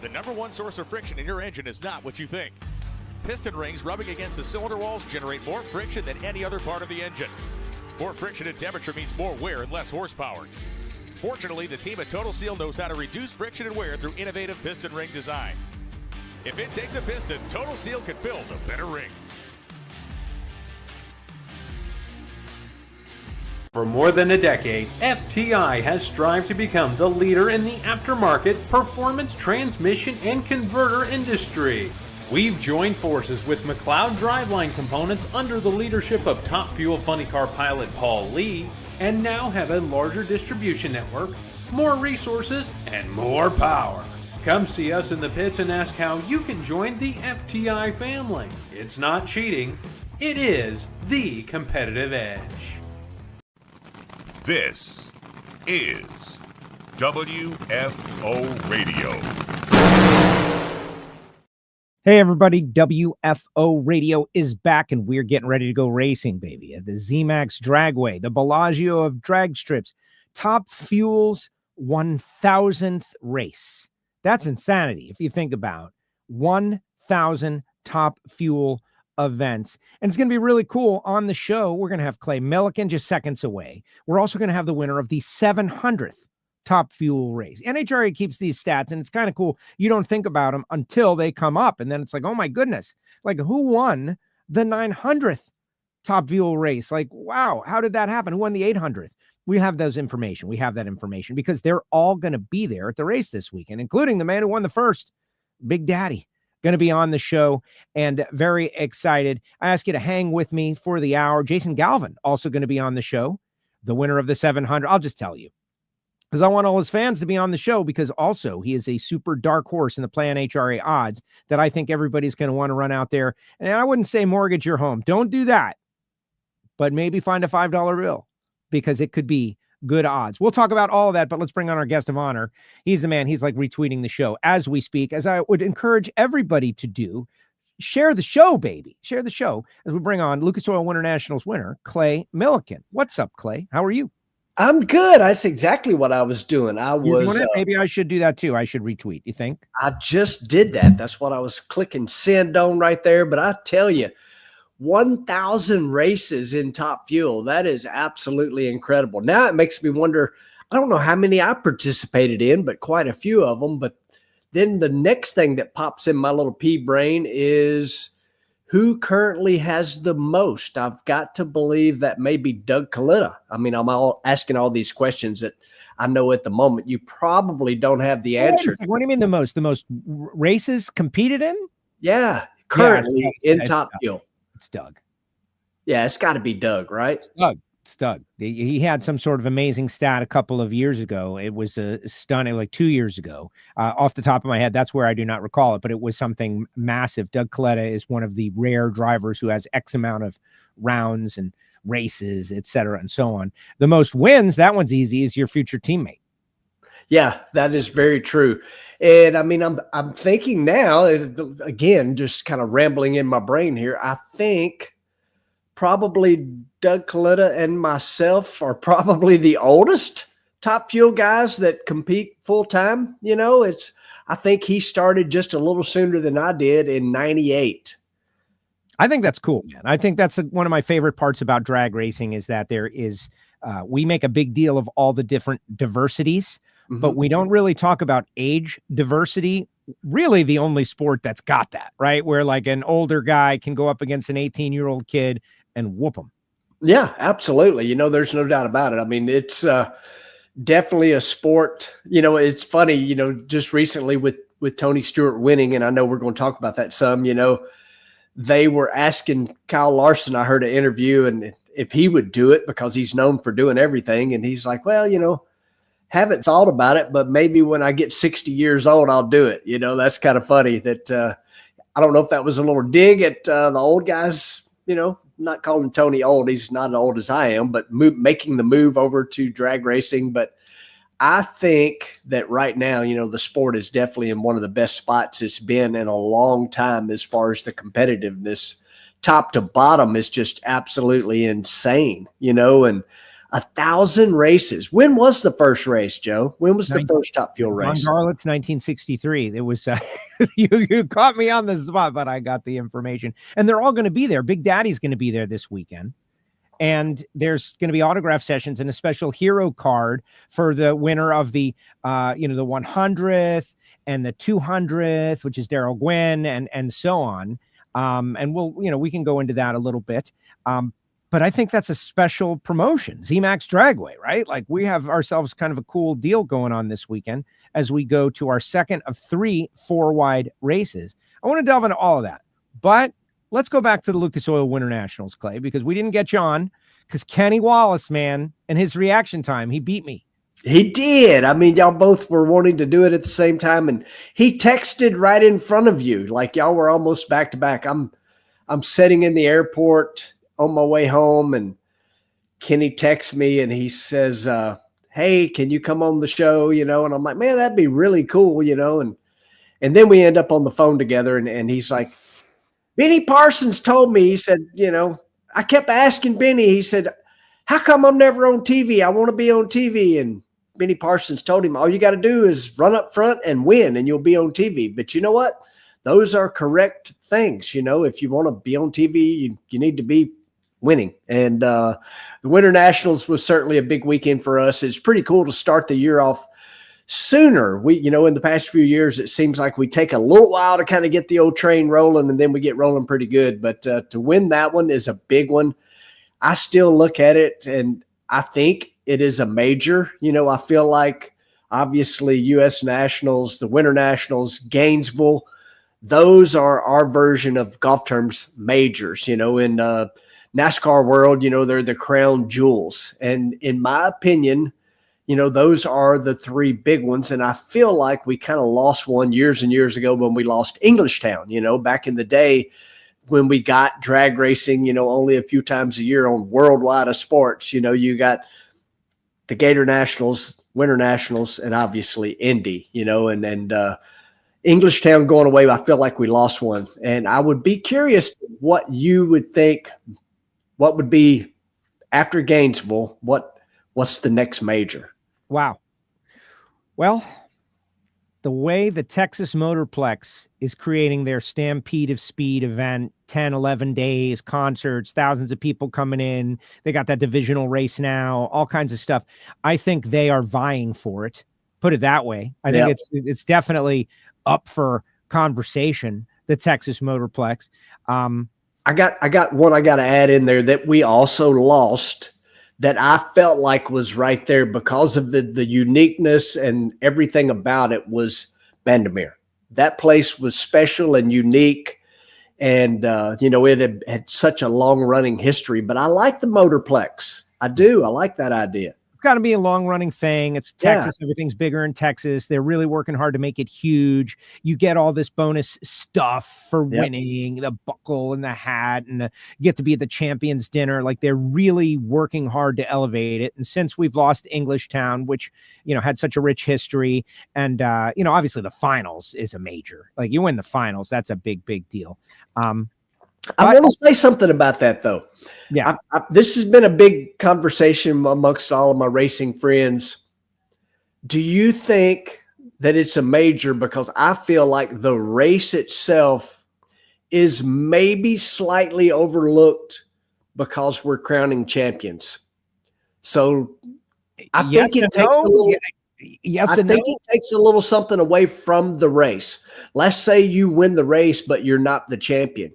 The number one source of friction in your engine is not what you think. Piston rings rubbing against the cylinder walls generate more friction than any other part of the engine. More friction and temperature means more wear and less horsepower. Fortunately, the team at Total Seal knows how to reduce friction and wear through innovative piston ring design. If it takes a piston, Total Seal can build a better ring. For more than a decade, FTI has strived to become the leader in the aftermarket performance transmission and converter industry. We've joined forces with McLeod driveline components under the leadership of Top Fuel funny car pilot Paul Lee, and now have a larger distribution network, more resources, and more power. Come see us in the pits and ask how you can join the FTI family. It's not cheating, it is the competitive edge. This is WFO Radio. Hey everybody, WFO Radio is back and we're getting ready to go racing, baby. At the zMAX Dragway, the Bellagio of Dragstrips, Top Fuel's 1000th race. That's insanity if you think about 1,000 Top Fuel events. And it's going to be really cool. On the show, we're going to have Clay Millican just seconds away. We're also going to have the winner of the 700th Top Fuel race. NHRA keeps these stats, and it's kind of cool. You don't think about them until they come up, and then it's like, oh my goodness, like who won the 900th Top Fuel race? Like, wow, how did that happen? Who won the 800th? We have those information. We have that information because they're all going to be there at the race this weekend, including the man who won the first, Big Daddy. Going to be on the show and very excited. I ask you to hang with me for the hour. Jason Galvin also going to be on the show, the winner of the 700. I'll just tell you because I want all his fans to be on the show because also he is a super dark horse in the Play NHRA odds that I think everybody's going to want to run out there. And I wouldn't say mortgage your home. Don't do that. But maybe find a $5 bill because it could be good odds. We'll talk about all of that, but let's bring on our guest of honor. He's the man. He's like retweeting the show as we speak, as I would encourage everybody to do. Share the show, baby. Share the show as we bring on Lucas Oil Winternationals winner, Clay Millican. What's up, Clay? How are you? I'm good. That's exactly what I was doing. Maybe I should do that too. I should retweet. You think? I just did that. That's what I was clicking send on right there. But I tell you, 1,000 races in Top Fuel. That is absolutely incredible. Now it makes me wonder, I don't know how many I participated in, but quite a few of them. But then the next thing that pops in my little pea brain is who currently has the most? I've got to believe that maybe Doug Gallits. I mean, I'm asking all these questions that I know at the moment you probably don't have the answer. What do you mean the most? The most races competed in? Yeah, currently in Top Fuel. It's Doug. Yeah, it's got to be Doug, right? It's Doug. He had some sort of amazing stat a couple of years ago. It was a stunning, like 2 years ago. Off the top of my head, that's where I do not recall it, but it was something massive. Doug Gallits is one of the rare drivers who has X amount of rounds and races, et cetera, and so on. The most wins, that one's easy, is your future teammate. Yeah, that is very true. And I mean, I'm thinking now, again, just kind of rambling in my brain here. I think probably Doug Gallits and myself are probably the oldest Top Fuel guys that compete full time. You know, I think he started just a little sooner than I did in 98. I think that's cool, man. I think that's one of my favorite parts about drag racing is that there is, we make a big deal of all the different diversities. But we don't really talk about age diversity. Really the only sport that's got that, right? Where like an older guy can go up against an 18-year-old kid and whoop him. Yeah, absolutely. You know, there's no doubt about it. I mean, it's definitely a sport. You know, it's funny, you know, just recently with Tony Stewart winning, and I know we're going to talk about that some, you know, they were asking Kyle Larson, I heard an interview, and if he would do it because he's known for doing everything. And he's like, well, you know, haven't thought about it, but maybe when I get 60 years old, I'll do it. You know, that's kind of funny that I don't know if that was a little dig at the old guys, you know, not calling Tony old. He's not as old as I am, but making the move over to drag racing. But I think that right now, you know, the sport is definitely in one of the best spots it's been in a long time as far as the competitiveness. Top to bottom is just absolutely insane, you know, and 1,000 races. When was the first race, Joe? When was the first Top Fuel race? Don Garlits, 1963. It was you caught me on the spot, but I got the information. And they're all going to be there. Big Daddy's going to be there this weekend. And there's going to be autograph sessions and a special hero card for the winner of the the 100th and the 200th, which is Daryl Gwynn, and so on. And we can go into that a little bit. But I think that's a special promotion, zMAX Dragway, right? Like, we have ourselves kind of a cool deal going on this weekend as we go to our second of 3 4-wide races. I want to delve into all of that, but let's go back to the Lucas Oil Winternationals, Clay, because we didn't get you on because Kenny Wallace, man, and his reaction time, he beat me. He did. I mean, y'all both were wanting to do it at the same time, and he texted right in front of you, like y'all were almost back to back. I'm sitting in the airport on my way home, and Kenny texts me and he says, hey, can you come on the show? And I'm like, man, that'd be really cool, and then we end up on the phone together, and he's like, Benny Parsons told me, he said, I kept asking Benny, he said, how come I'm never on TV? I want to be on TV. And Benny Parsons told him, all you got to do is run up front and win, and you'll be on TV. But you know what? Those are correct things. If you want to be on TV, you need to be winning. And the Winter Nationals was certainly a big weekend for us. It's pretty cool to start the year off sooner. We, in the past few years, it seems like we take a little while to kind of get the old train rolling, and then we get rolling pretty good. But to win that one is a big one. I still look at it, and I think it is a major. I feel like, obviously, U.S. Nationals, the Winter Nationals, Gainesville, those are our version of golf terms majors. In NASCAR world, they're the crown jewels. And in my opinion, those are the 3 big ones. And I feel like we kind of lost one years and years ago when we lost Englishtown, back in the day when we got drag racing, only a few times a year on worldwide of sports. You got the Gator Nationals, Winter Nationals, and obviously Indy, and Englishtown going away. I feel like we lost one. And I would be curious what you would think, what would be after Gainesville, what's the next major? Wow. Well, the way the Texas Motorplex is creating their Stampede of Speed event, 10, 11 days, concerts, thousands of people coming in. They got that divisional race now, all kinds of stuff. I think they are vying for it. Put it that way. I think it's definitely up for conversation, the Texas Motorplex. I got one I got to add in there that we also lost that I felt like was right there because of the uniqueness and everything about it was Bandimere. That place was special and unique, and it had such a long running history. But I like the Motorplex. I do. I like that idea. Got to be a long-running thing. It's Texas. Yeah. Everything's bigger in Texas. They're really working hard to make it huge. You get all this bonus stuff for winning, the buckle and the hat, and you get to be at the champions dinner. Like, they're really working hard to elevate it. And since we've lost Englishtown, which, had such a rich history, and, obviously the finals is a major. Like, you win the finals, that's a big, big deal. I want to say something about that, though. Yeah. This has been a big conversation amongst all of my racing friends. Do you think that it's a major? Because I feel like the race itself is maybe slightly overlooked because we're crowning champions. So I think it takes a little. I think it takes a little something away from the race. Let's say you win the race, but you're not the champion.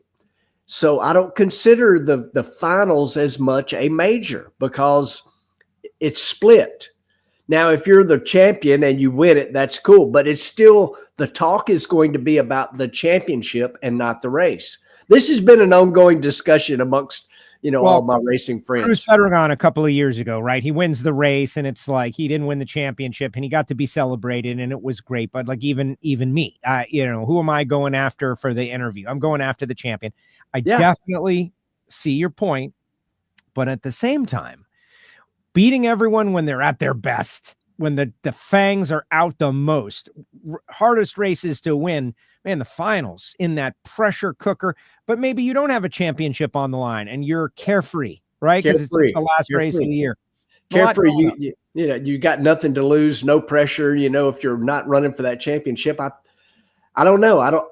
So I don't consider the finals as much a major because it's split. Now, if you're the champion and you win it, that's cool. But it's still, the talk is going to be about the championship and not the race. This has been an ongoing discussion amongst, all my racing friends. Bruce Federer a couple of years ago, right? He wins the race and it's like he didn't win the championship and he got to be celebrated and it was great. But like even me, who am I going after for the interview? I'm going after the champion. I definitely see your point, but at the same time, beating everyone when they're at their best, when the fangs are out the most, hardest races to win, man, the finals in that pressure cooker, but maybe you don't have a championship on the line and you're carefree, right? Because it's just the last race of the year. carefree. You know, you got nothing to lose, no pressure. You know, if you're not running for that championship, I don't know.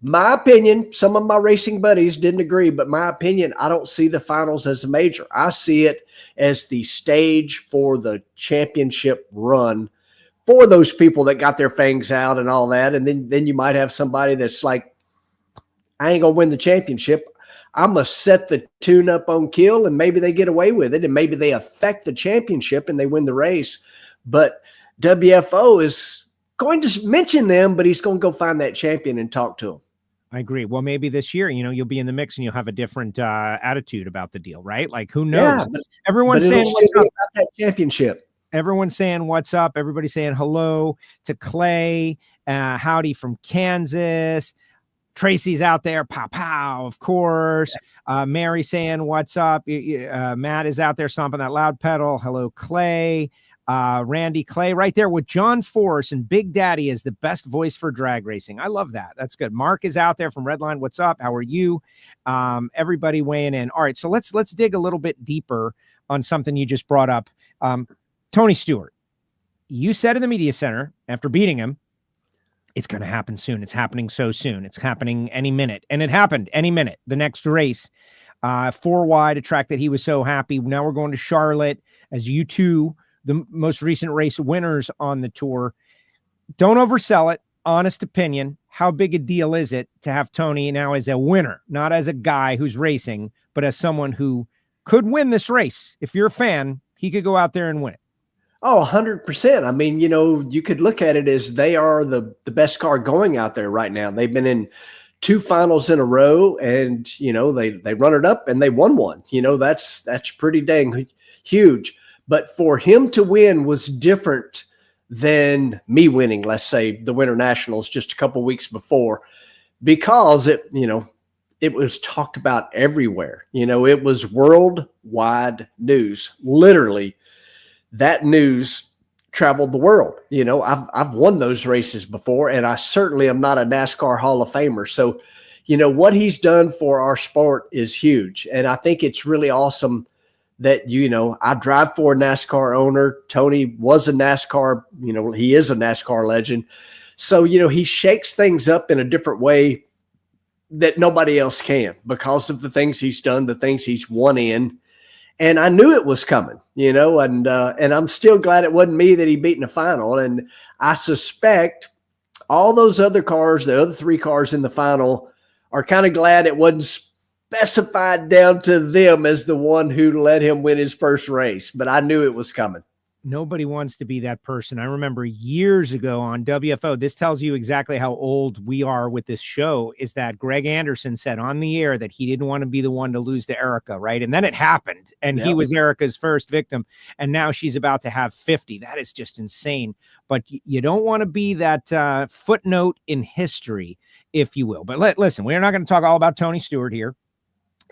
My opinion, some of my racing buddies didn't agree, but my opinion, I don't see the finals as a major. I see it as the stage for the championship run for those people that got their fangs out and all that. And then you might have somebody that's like, I ain't going to win the championship. I'm going to set the tune up on kill, and maybe they get away with it, and maybe they affect the championship and they win the race. But WFO is going to mention them, but he's going to go find that champion and talk to him. I agree. Well, maybe this year, you know, you'll be in the mix and you'll have a different attitude about the deal, right? Like, who knows? Yeah, everyone's saying what's up about that championship. Everyone's saying what's up. Everybody's saying hello to Clay. Howdy from Kansas. Tracy's out there. Pow, pow, of course. Mary saying what's up. Matt is out there stomping that loud pedal. Hello, Clay. Randy Clay right there with John Force, and Big Daddy is the best voice for drag racing. I love that. That's good. Mark is out there from Redline. What's up? How are you? Everybody weighing in. All right, so let's dig a little bit deeper on something you just brought up. Tony Stewart, you said in the media center after beating him, it's going to happen soon. It's happening so soon. It's happening any minute. And it happened any minute. The next race, 4 wide, a track that he was so happy. Now we're going to Charlotte as you two, the most recent race winners on the tour. Don't oversell it. Honest opinion. How big a deal is it to have Tony now as a winner, not as a guy who's racing, but as someone who could win this race? If you're a fan, he could go out there and win it. Oh, 100%. I mean, you know, you could look at it as they are the best car going out there right now. They've been in 2 finals in a row, and, you know, they run it up and they won one. You know, that's pretty dang huge. But for him to win was different than me winning, let's say, the Winternationals just a couple weeks before, because it was talked about everywhere. You know, it was worldwide news. Literally, that news traveled the world. You know, I've won those races before, and I certainly am not a NASCAR Hall of Famer. So, you know, what he's done for our sport is huge. And I think it's really awesome that, you know, I drive for a NASCAR owner. Tony was a NASCAR, you know, he is a NASCAR legend. So, you know, he shakes things up in a different way that nobody else can because of the things he's done, the things he's won in. And I knew it was coming, you know, and I'm still glad it wasn't me that he beat in the final. And I suspect all those other cars, the other 3 cars in the final, are kind of glad it wasn't specified down to them as the one who let him win his first race. But I knew it was coming. Nobody wants to be that person. I remember years ago on WFO, this tells you exactly how old we are with this show, is that Greg Anderson said on the air that he didn't want to be the one to lose to Erica, right? And then it happened, and he was Erica's first victim, and now she's about to have 50. That is just insane. But you don't want to be that footnote in history, if you will. But listen, we're not going to talk all about Tony Stewart here.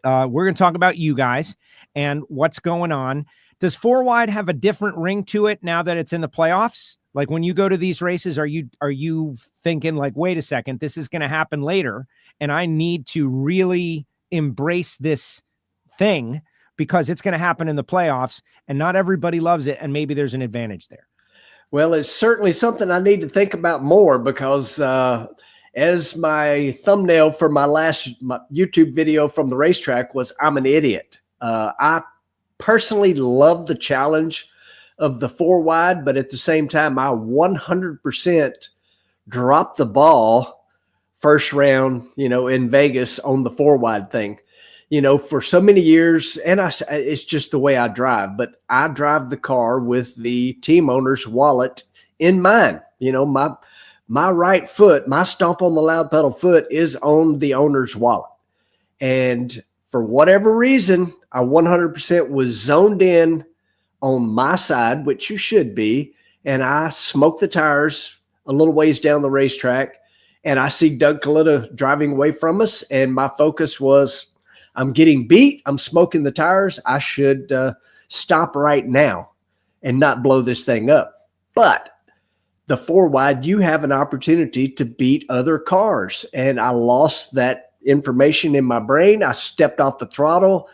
We're going to talk about you guys and what's going on. Does 4 wide have a different ring to it now that it's in the playoffs? Like when you go to these races, are you thinking like, wait a second, this is going to happen later, and I need to really embrace this thing because it's going to happen in the playoffs, and not everybody loves it, and maybe there's an advantage there? Well, it's certainly something I need to think about more because as my thumbnail for my YouTube video from the racetrack was, I'm an idiot. I personally love the challenge of the 4 wide, but at the same time, I 100% dropped the ball first round, you know, in Vegas on the 4 wide thing, you know, for so many years. And it's just the way I drive, but I drive the car with the team owner's wallet in mind. You know, my right foot, my stomp on the loud pedal foot is on the owner's wallet. And for whatever reason, I 100% was zoned in on my side, which you should be. And I smoked the tires a little ways down the racetrack. And I see Doug Coletta driving away from us. And my focus was, I'm getting beat. I'm smoking the tires. I should stop right now and not blow this thing up. But the 4 wide, you have an opportunity to beat other cars. And I lost that information in my brain. I stepped off the throttle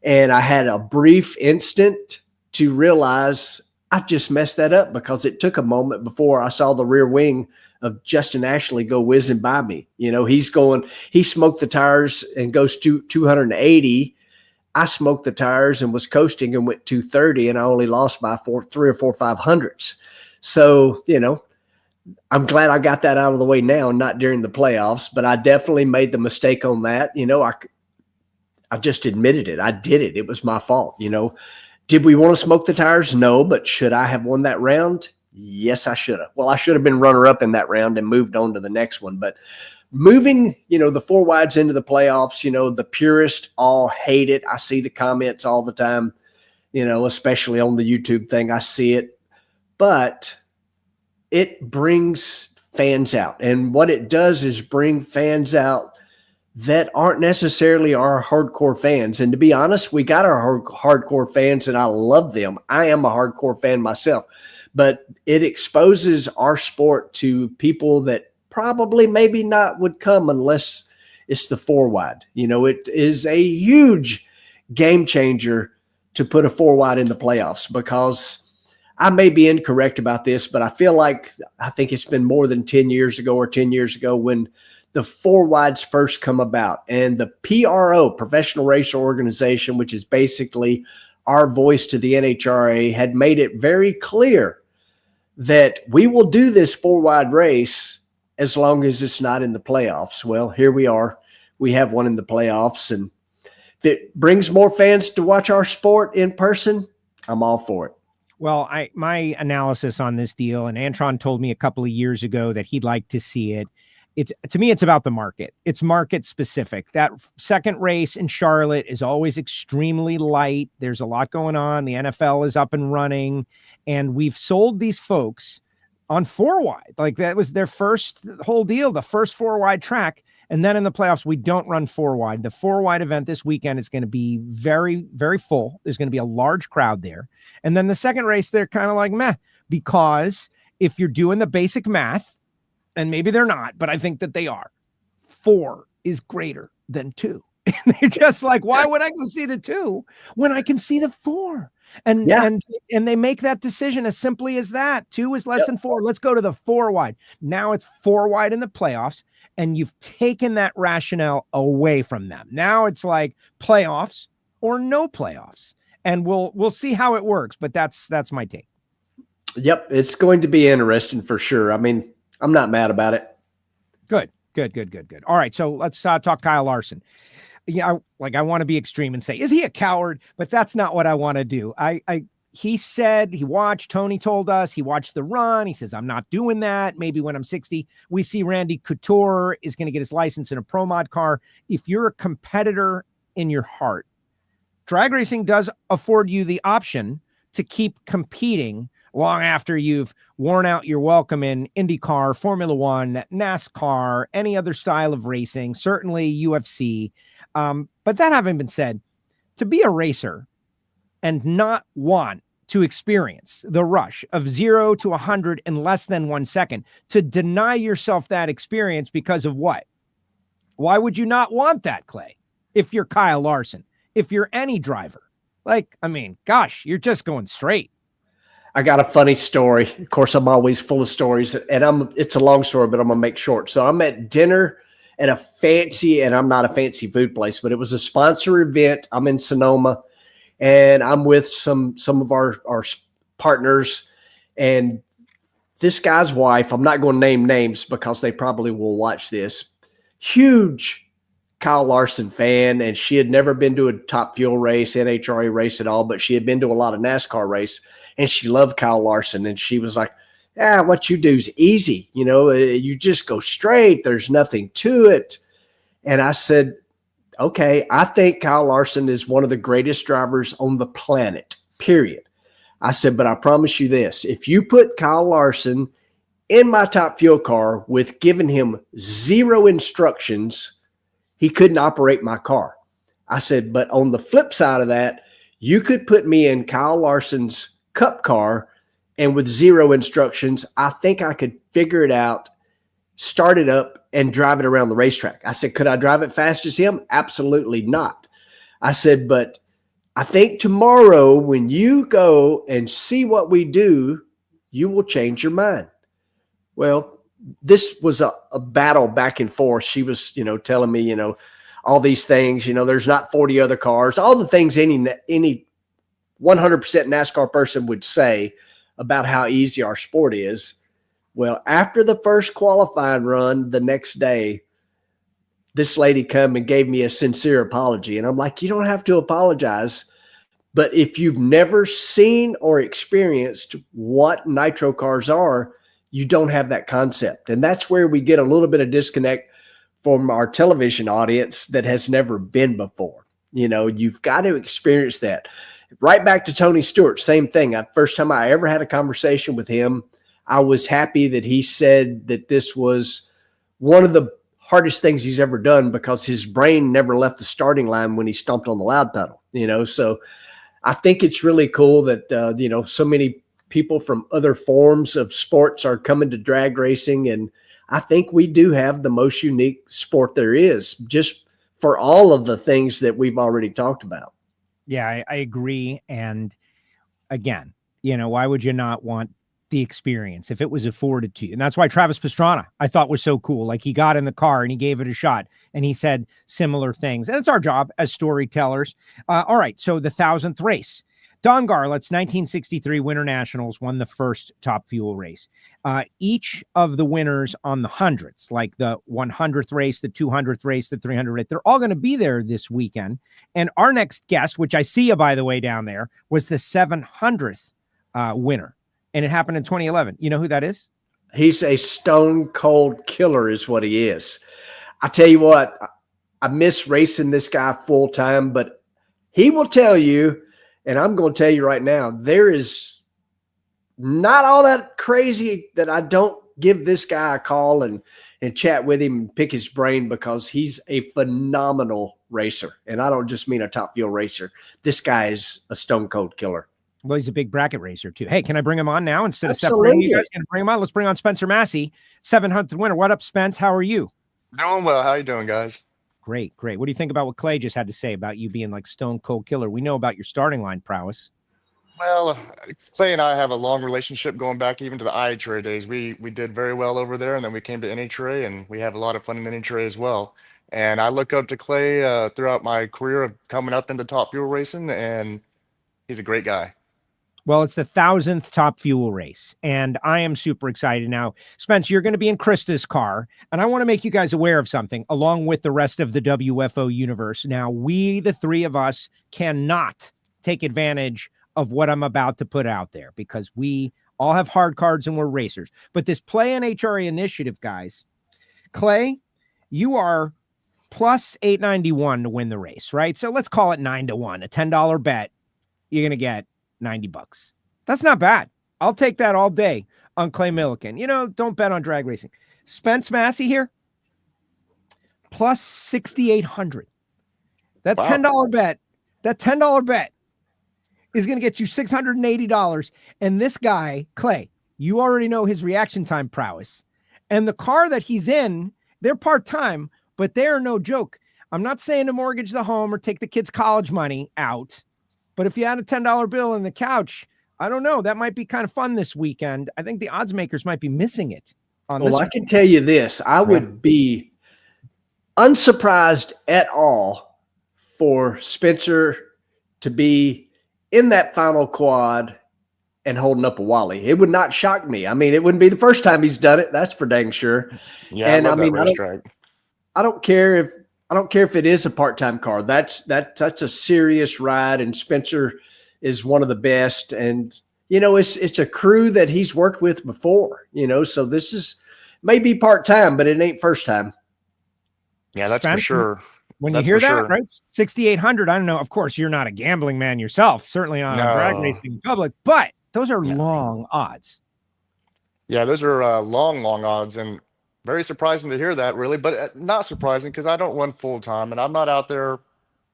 and I had a brief instant to realize I just messed that up, because it took a moment before I saw the rear wing of Justin Ashley go whizzing by me. You know, he smoked the tires and goes to 280. I smoked the tires and was coasting and went 230, and I only lost by 3 or 4 500ths. So, you know, I'm glad I got that out of the way now, not during the playoffs, but I definitely made the mistake on that. You know, I just admitted it. I did it. It was my fault. You know, did we want to smoke the tires? No, but should I have won that round? Yes, I should have. Well, I should have been runner up in that round and moved on to the next one. But moving, you know, the 4 wides into the playoffs, you know, the purists all hate it. I see the comments all the time, you know, especially on the YouTube thing. I see it, but it brings fans out. And what it does is bring fans out that aren't necessarily our hardcore fans. And to be honest, we got our hardcore fans, and I love them. I am a hardcore fan myself, but it exposes our sport to people that probably maybe not would come unless it's the 4 wide. You know, it is a huge game changer to put a 4 wide in the playoffs, because I may be incorrect about this, but I think it's been more than 10 years ago or 10 years ago when the 4 wides first come about, and the PRO, Professional Racer Organization, which is basically our voice to the NHRA, had made it very clear that we will do this 4 wide race as long as it's not in the playoffs. Well, here we are. We have one in the playoffs, and if it brings more fans to watch our sport in person, I'm all for it. Well, my analysis on this deal, and Antron told me a couple of years ago that he'd like to see it. To me, it's about the market. It's market specific. That second race in Charlotte is always extremely light. There's a lot going on. The NFL is up and running, and we've sold these folks on 4 wide. Like, that was their first whole deal, the first 4 wide track. And then in the playoffs, we don't run 4 wide. The 4 wide event this weekend is going to be very, very full. There's going to be a large crowd there. And then the second race, they're kind of like, meh, because if you're doing the basic math, and maybe they're not, but I think that they are, 4 is greater than 2. And they're just like, why would I go see the 2 when I can see the 4? And they make that decision as simply as that. 2 is less than 4. Let's go to the 4 wide. Now it's 4 wide in the playoffs, and you've taken that rationale away from them. Now it's like playoffs or no playoffs, and we'll see how it works. But that's my take. Yep, it's going to be interesting for sure. I mean, I'm not mad about it. Good. All right, so let's talk Kyle Larson. Yeah, I want to be extreme and say, is he a coward? But that's not what I want to do. He said he watched, Tony told us, he watched the run. He says, I'm not doing that. Maybe when I'm 60, we see Randy Couture is going to get his license in a pro mod car. If you're a competitor in your heart, drag racing does afford you the option to keep competing long after you've worn out your welcome in IndyCar, Formula One, NASCAR, any other style of racing, certainly UFC. But that having been said, to be a racer and not want to experience the rush of 0 to 100 in less than 1 second, to deny yourself that experience because of what? Why would you not want that, Clay? If you're Kyle Larson, if you're any driver, like, I mean, gosh, you're just going straight. I got a funny story. Of course, I'm always full of stories, and it's a long story, but I'm going to make short. So I'm at dinner at a fancy, and I'm not a fancy food place, but it was a sponsor event. I'm in Sonoma, and I'm with some of our partners, and this guy's wife, I'm not going to name names because they probably will watch this, huge Kyle Larson fan, and she had never been to a Top Fuel race, NHRA race at all, but she had been to a lot of NASCAR race. And she loved Kyle Larson. And she was like, what you do is easy. You know, you just go straight. There's nothing to it. And I said, okay, I think Kyle Larson is one of the greatest drivers on the planet, period. I said, but I promise you this, if you put Kyle Larson in my Top Fuel car with giving him 0 instructions, he couldn't operate my car. I said, but on the flip side of that, you could put me in Kyle Larson's Cup car, and with 0 instructions, I think I could figure it out, start it up, and drive it around the racetrack. I said, could I drive it fast as him? Absolutely not. I said, but I think tomorrow when you go and see what we do, you will change your mind. Well, this was a battle back and forth. She was, telling me, all these things, there's not 40 other cars, all the things any 100% NASCAR person would say about how easy our sport is. Well, after the first qualifying run the next day, this lady come and gave me a sincere apology. And I'm like, you don't have to apologize. But if you've never seen or experienced what nitro cars are, you don't have that concept. And that's where we get a little bit of disconnect from our television audience that has never been before. You've got to experience that. Right back to Tony Stewart, same thing. First time I ever had a conversation with him, I was happy that he said that this was one of the hardest things he's ever done because his brain never left the starting line when he stomped on the loud pedal, So I think it's really cool that, so many people from other forms of sports are coming to drag racing. And I think we do have the most unique sport there is, just for all of the things that we've already talked about. Yeah, I agree. And again, why would you not want the experience if it was afforded to you? And that's why Travis Pastrana, I thought, was so cool. Like, he got in the car and he gave it a shot and he said similar things. And it's our job as storytellers. All right. So the 1,000th race, Don Garlits, 1963 Winternationals, won the first Top Fuel race. Each of the winners on the hundreds, like the 100th race, the 200th race, the 300th race, they're all going to be there this weekend. And our next guest, which I see you, by the way, down there, was the 700th winner. And it happened in 2011. You know who that is? He's a stone cold killer is what he is. I tell you what, I miss racing this guy full time, but he will tell you, and I'm going to tell you right now, there is not all that crazy that I don't give this guy a call and chat with him and pick his brain, because he's a phenomenal racer. And I don't just mean a Top Fuel racer. This guy is a stone cold killer. Well, he's a big bracket racer too. Hey, can I bring him on now instead of separating you guys? Can I bring him on? Let's bring on Spencer Massey, 700th winner. What up, Spence? How are you? Doing well. How you doing, guys? Great. What do you think about what Clay just had to say about you being like stone cold killer? We know about your starting line prowess. Well, Clay and I have a long relationship going back even to the IHRA days. We did very well over there, and then we came to NHRA, and we have a lot of fun in NHRA as well. And I look up to Clay throughout my career of coming up into Top Fuel racing, and he's a great guy. Well, it's the 1,000th Top Fuel race, and I am super excited. Now, Spence, you're going to be in Krista's car, and I want to make you guys aware of something, along with the rest of the WFO universe. Now, we, the three of us, cannot take advantage of what I'm about to put out there, because we all have hard cards and we're racers. But this Play NHRA initiative, guys, Clay, you are plus 891 to win the race, right? So let's call it 9-1, a $10 bet. You're going to get $90. That's not bad. I'll take that all day on Clay Millican. Don't bet on drag racing. Spence Massey here, plus 6,800. That $10 bet, is going to get you $680. And this guy, Clay, you already know his reaction time prowess. And the car that he's in, they're part-time, but they are no joke. I'm not saying to mortgage the home or take the kids' college money out, but if you had a $10 bill in the couch, I don't know, that might be kind of fun this weekend. I think the odds makers might be missing it. Well, I can tell you this. I would be unsurprised at all for Spencer to be in that final quad and holding up a Wally. It would not shock me. I mean, it wouldn't be the first time he's done it. That's for dang sure. Yeah, and I don't care if it is a part-time car. That's a serious ride, and Spencer is one of the best. And it's a crew that he's worked with before. So this is maybe part-time, but it ain't first time. Yeah, that's for sure. When you hear that, right? 6,800. I don't know. Of course, you're not a gambling man yourself. Certainly not on drag racing in public, but those are long odds. Yeah, those are long odds, and very surprising to hear that, really, but not surprising because I don't run full time, and I'm not out there,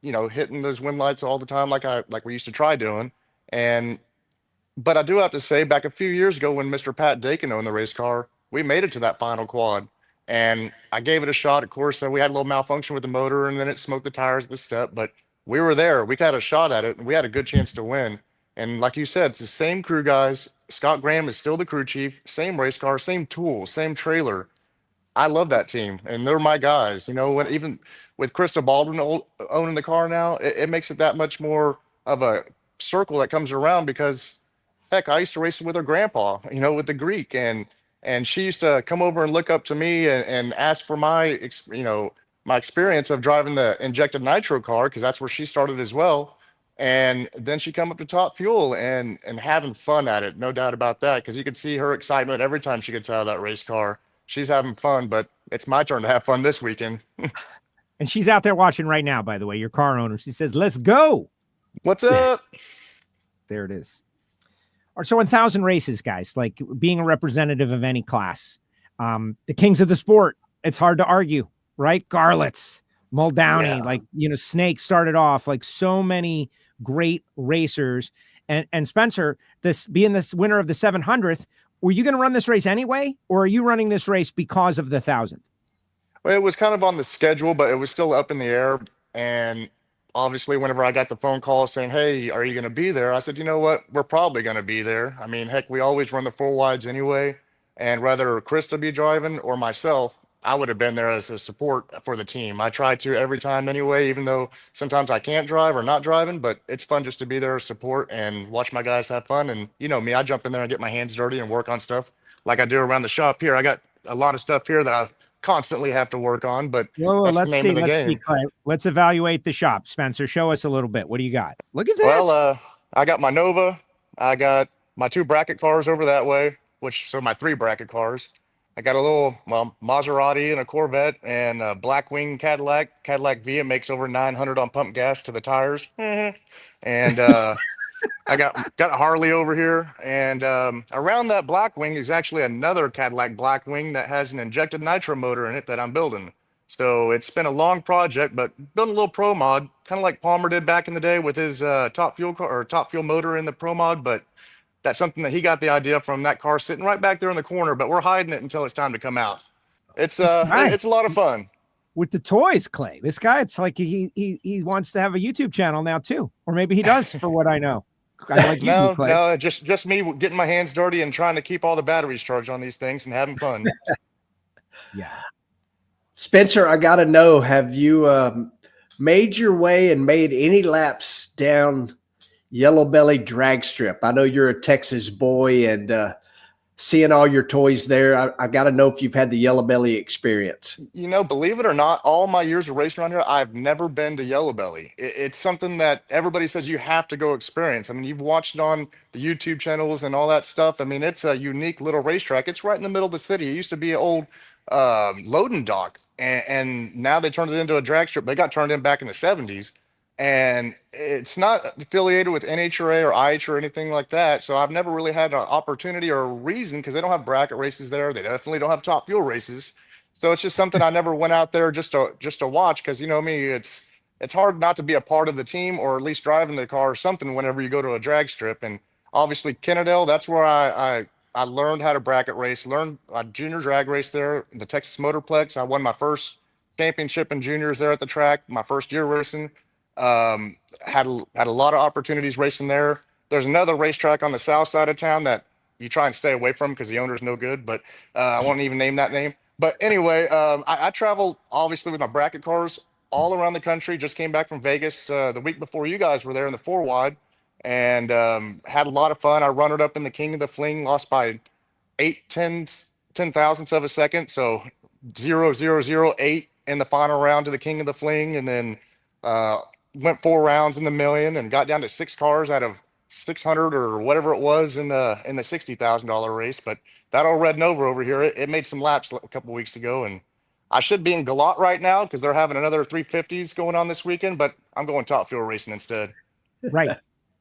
hitting those win lights all the time like we used to try doing. But I do have to say, back a few years ago when Mr. Pat Dakin owned the race car, we made it to that final quad, and I gave it a shot. Of course, we had a little malfunction with the motor, and then it smoked the tires at the step, but we were there. We got a shot at it, and we had a good chance to win. And like you said, it's the same crew guys. Scott Graham is still the crew chief, same race car, same tools, same trailer. I love that team, and they're my guys. You know, when even with Krista Baldwin owning the car now, it makes it that much more of a circle that comes around because, heck, I used to race with her grandpa, you know, with the Greek, and she used to come over and look up to me and ask for my experience of driving the injected nitro car because that's where she started as well. And then she come up to Top Fuel and having fun at it, no doubt about that, because you could see her excitement every time she gets out of that race car. She's having fun, but it's my turn to have fun this weekend. And she's out there watching right now, by the way, your car owner. She says, let's go. What's up? There it is. All right, so 1,000 races, guys, like being a representative of any class. The kings of the sport, it's hard to argue, right? Garlits, Muldowney, Snake started off like so many great racers. And Spencer, being this winner of the 700th, were you going to run this race anyway, or are you running this race because of the 1,000? Well, it was kind of on the schedule, but it was still up in the air. And obviously, whenever I got the phone call saying, hey, are you going to be there? I said, you know what? We're probably going to be there. I mean, heck, we always run the full wides anyway. And whether Krista be driving or myself, I would have been there as a support for the team. I try to every time anyway, even though sometimes I can't drive or not driving, but it's fun just to be there, support, and watch my guys have fun. And you know me, I jump in there and get my hands dirty and work on stuff like I do around the shop here. I got a lot of stuff here that I constantly have to work on, but that's the name of the game. Clay. Let's evaluate the shop. Spencer, show us a little bit. What do you got? Look at that. Well, I got my Nova. I got my 2 bracket cars over that way, so my 3 bracket cars. I got a little Maserati and a Corvette and a Blackwing Cadillac V. It makes over 900 on pump gas to the tires. And I got a Harley over here. And around that Blackwing is actually another Cadillac Blackwing that has an injected nitro motor in it that I'm building. So it's been a long project, but building a little Pro Mod, kind of like Palmer did back in the day with his Top Fuel motor in the Pro Mod. But that's something that he got the idea from that car sitting right back there in the corner, but we're hiding it until it's time to come out. It's a lot of fun. With the toys, Clay. This guy, it's like he wants to have a YouTube channel now too. Or maybe he does, for what I know. No, just me getting my hands dirty and trying to keep all the batteries charged on these things and having fun. Yeah. Spencer, I got to know, have you made your way and made any laps down Yellow Belly drag strip? I know you're a Texas boy, and seeing all your toys there, I got to know if you've had the Yellow Belly experience. You know, believe it or not, all my years of racing around here, I've never been to Yellow Belly. It's something that everybody says you have to go experience. I mean, you've watched it on the YouTube channels and all that stuff. I mean, it's a unique little racetrack. It's right in the middle of the city. It used to be an old loading dock, and now they turned it into a drag strip. They got turned in back in the 70s. And it's not affiliated with NHRA or IH or anything like that. So I've never really had an opportunity or a reason, because they don't have bracket races there. They definitely don't have Top Fuel races. So it's just something I never went out there just to watch, because you know me, it's hard not to be a part of the team or at least driving the car or something whenever you go to a drag strip. And obviously Kennedale, that's where I learned how to bracket race, learned a junior drag race there, the Texas Motorplex. I won my first championship in juniors there at the track, my first year racing. Had a lot of opportunities racing there. There's another racetrack on the south side of town that you try and stay away from because the owner's no good, but I won't even name that name. But anyway, I travel obviously with my bracket cars all around the country. Just came back from Vegas the week before you guys were there in the 4-wide, and had a lot of fun. I run it up in the King of the Fling, lost by 10 thousandths of a second, so 0.008 in the final round to the King of the Fling, and then went 4 rounds in the million and got down to 6 cars out of 600 or whatever it was in the $60,000 race. But that old red Nova over here, it made some laps a couple weeks ago, and I should be in Galot right now because they're having another 350s going on this weekend, but I'm going Top Fuel racing instead. Right.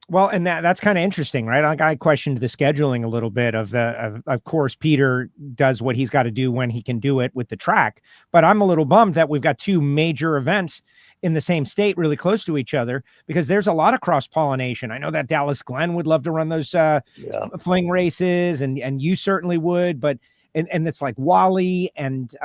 Well, and that's kind of interesting, right? I questioned the scheduling a little bit of course, Peter does what he's got to do when he can do it with the track, but I'm a little bummed that we've got 2 major events in the same state really close to each other, because there's a lot of cross-pollination. I know that Dallas Glenn would love to run those fling races, and you certainly would, but and it's like Wally and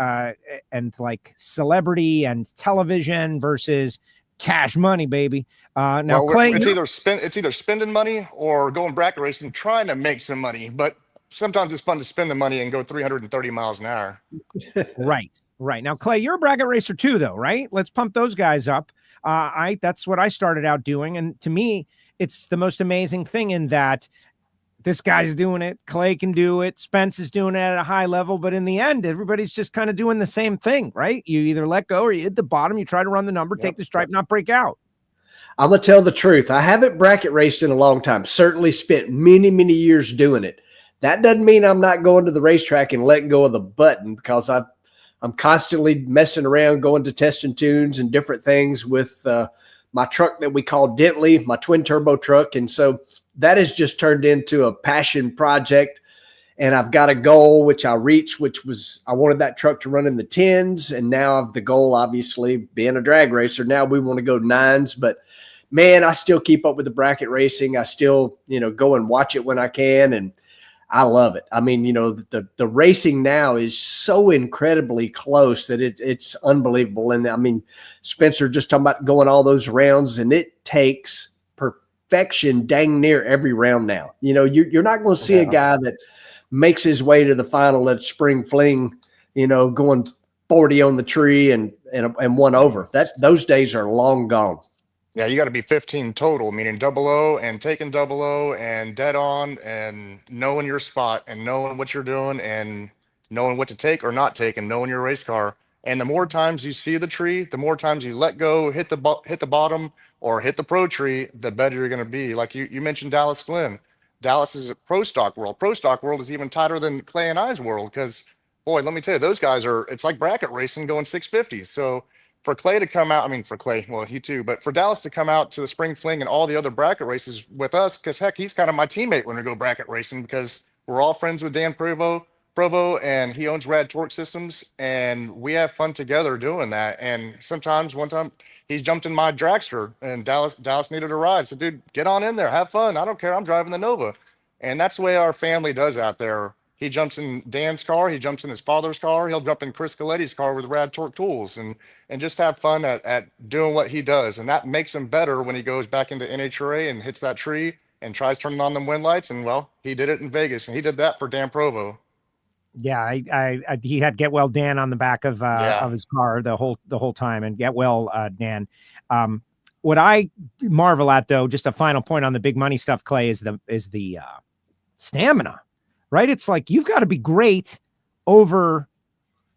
like celebrity and television versus Cash money, baby. Now, Well, Clay, it's either spending money or going bracket racing, trying to make some money. But sometimes it's fun to spend the money and go 330 miles an hour. right. Now, Clay, you're a bracket racer too, though, right? Let's pump those guys up. That's what I started out doing, and to me, it's the most amazing thing in that this guy's doing it, Clay can do it, Spence is doing it at a high level, but in the end, everybody's just kind of doing the same thing, right? You either let go or you hit the bottom, you try to run the number, take the stripe, not break out. I'm going to tell the truth. I haven't bracket raced in a long time. Certainly spent many, many years doing it. That doesn't mean I'm not going to the racetrack and letting go of the button, because I'm constantly messing around, going to testing tunes and different things with my truck that we call Dentley, my twin turbo truck. And so that has just turned into a passion project. And I've got a goal, which I reached, which was I wanted that truck to run in the 10s. And now the goal, obviously, being a drag racer, now we want to go 9s. But, man, I still keep up with the bracket racing. I still, go and watch it when I can. And I love it. I mean, the racing now is so incredibly close that it's unbelievable. And, I mean, Spencer just talking about going all those rounds, and it takes perfection dang near every round now. You're not going to see a guy that makes his way to the final at Spring Fling, going 40 on the tree and one over. Those days are long gone. Yeah, you got to be 15 total, meaning 00 and taking 00 and dead on and knowing your spot and knowing what you're doing and knowing what to take or not take and knowing your race car. And the more times you see the tree, the more times you let go, hit the bottom or hit the pro tree, the better you're going to be. Like you mentioned Dallas Glenn. Dallas is a pro stock world. Pro stock world is even tighter than Clay and I's world because, boy, let me tell you, those guys it's like bracket racing going 650s. So for Clay to come out, for Clay, well, he too, but for Dallas to come out to the Spring Fling and all the other bracket races with us, because heck, he's kind of my teammate when we go bracket racing because we're all friends with Dan Provo, and he owns Rad Torque Systems, and we have fun together doing that. And sometimes one time he's jumped in my dragster and Dallas needed a ride. So dude, get on in there, have fun. I don't care. I'm driving the Nova. And that's the way our family does out there. He jumps in Dan's car. He jumps in his father's car. He'll jump in Chris Coletti's car with Rad Torque tools and just have fun at doing what he does. And that makes him better when he goes back into NHRA and hits that tree and tries turning on them wind lights. And well, he did it in Vegas and he did that for Dan Provo. Yeah. He had Get Well Dan on the back of his car the whole time, and Get Well Dan. What I marvel at, though, just a final point on the big money stuff, Clay, is the stamina. Right? It's like you've got to be great over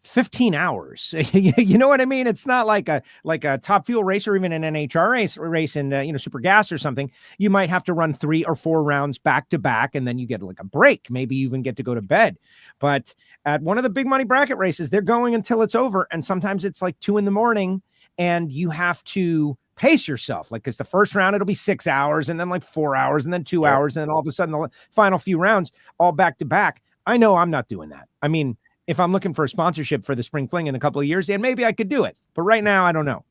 15 hours. You know what I mean? It's not like a top fuel race or even an NHRA race in super gas or something. You might have to run 3 or 4 rounds back to back, and then you get like a break. Maybe you even get to go to bed. But at one of the big money bracket races, they're going until it's over, and sometimes it's like 2 a.m, and you have to pace yourself. Like, because the first round it'll be 6 hours, and then like 4 hours, and then 2 hours, and then all of a sudden the final few rounds all back to back. I know I'm not doing that. I mean, if I'm looking for a sponsorship for the Spring Fling in a couple of years, then maybe I could do it. But right now, I don't know.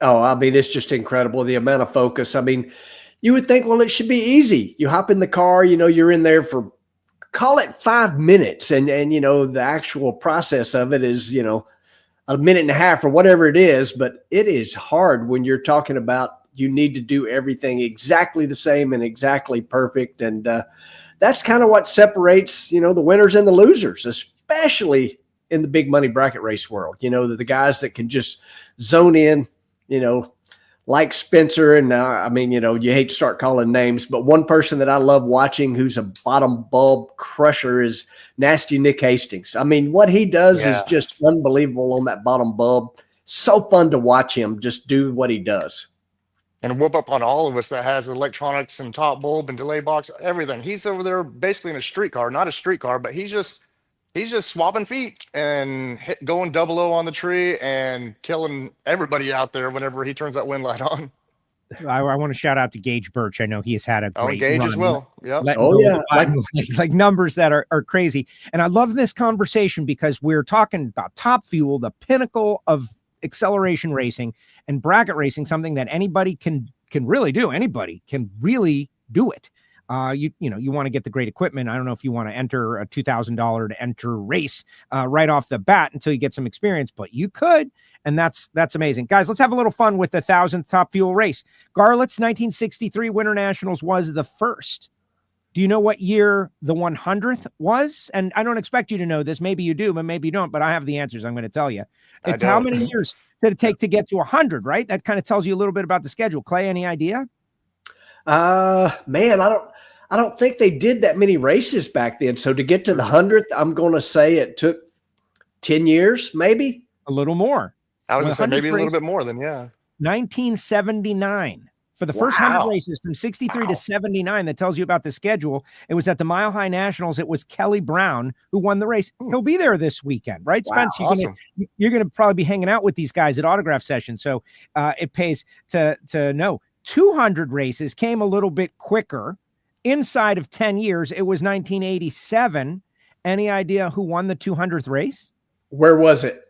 Oh, I mean, it's just incredible, the amount of focus. I mean, you would think, well, it should be easy. You hop in the car, you're in there for, call it 5 minutes, and the actual process of it is, a minute and a half or whatever it is, but it is hard when you're talking about you need to do everything exactly the same and exactly perfect. And that's kind of what separates, the winners and the losers, especially in the big money bracket race world. The guys that can just zone in, like Spencer. And you hate to start calling names, but one person that I love watching who's a bottom bulb crusher is Nasty Nick Hastings. I mean, what he does is just unbelievable on that bottom bulb. So fun to watch him just do what he does. And whoop up on all of us that has electronics and top bulb and delay box, everything. He's over there basically in a street car, not a street car, but he's just swapping feet and going 00 on the tree and killing everybody out there whenever he turns that wind light on. I want to shout out to Gaige Birch. I know he has had a great Gaige run. as well. Yeah. Like numbers that are crazy. And I love this conversation because we're talking about top fuel, the pinnacle of acceleration racing, and bracket racing, something that anybody can really do. Anybody can really do it. you want to get the great equipment. I don't know if you want to enter a $2,000 to enter race right off the bat until you get some experience, but you could, and that's amazing. Guys, let's have a little fun with the 1,000th Top Fuel race. Garlits 1963 Winternationals was the first. Do you know what year the 100th was? And I don't expect you to know this. Maybe you do, but maybe you don't. But I have the answers. I'm going to tell you. It's how many years did it take to get to 100, right? That kind of tells you a little bit about the schedule. Clay, any idea? Man, I don't think they did that many races back then. So to get to the 100th, I'm going to say it took 10 years, maybe. A little more. I was going to say maybe a little bit more than, 1979. For the first 100 races from 63 to 79, that tells you about the schedule. It was at the Mile High Nationals. It was Kelly Brown who won the race. He'll be there this weekend, right, Spence? You're gonna probably be hanging out with these guys at autograph session. So it pays to know. 200 races came a little bit quicker. Inside of 10 years, it was 1987. Any idea who won the 200th race? Where was it?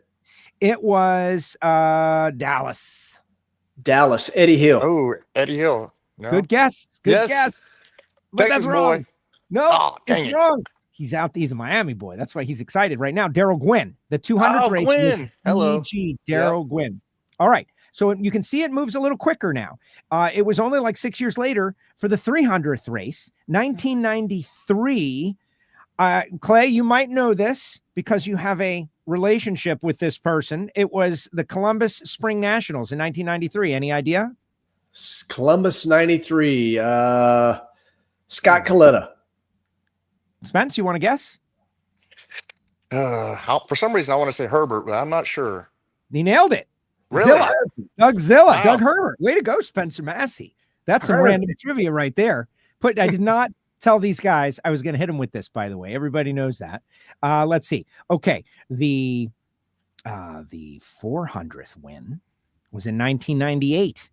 It was Dallas. Eddie Hill. Oh, Eddie Hill. No. Good guess. Good guess. But Texas that's wrong. boy. No, dang it's it. wrong. He's a Miami boy. That's why he's excited right now. Daryl Gwynn. The 200th race was Hello. Daryl Gwynn. All right. So you can see it moves a little quicker now. It was only like 6 years later for the 300th race, 1993. Clay, you might know this because you have a relationship with this person. It was the Columbus Spring Nationals in 1993. Any idea? Columbus 93. Scott Coletta. Spence, you want to guess? For some reason, I want to say Herbert, but I'm not sure. He nailed it. Really? Zilla. Doug Zilla. Wow. Doug Herbert. Way to go, Spencer Massey. That's some random trivia right there. I did not tell these guys I was going to hit them with this, by the way. Everybody knows that. Let's see. Okay. The 400th win was in 1998.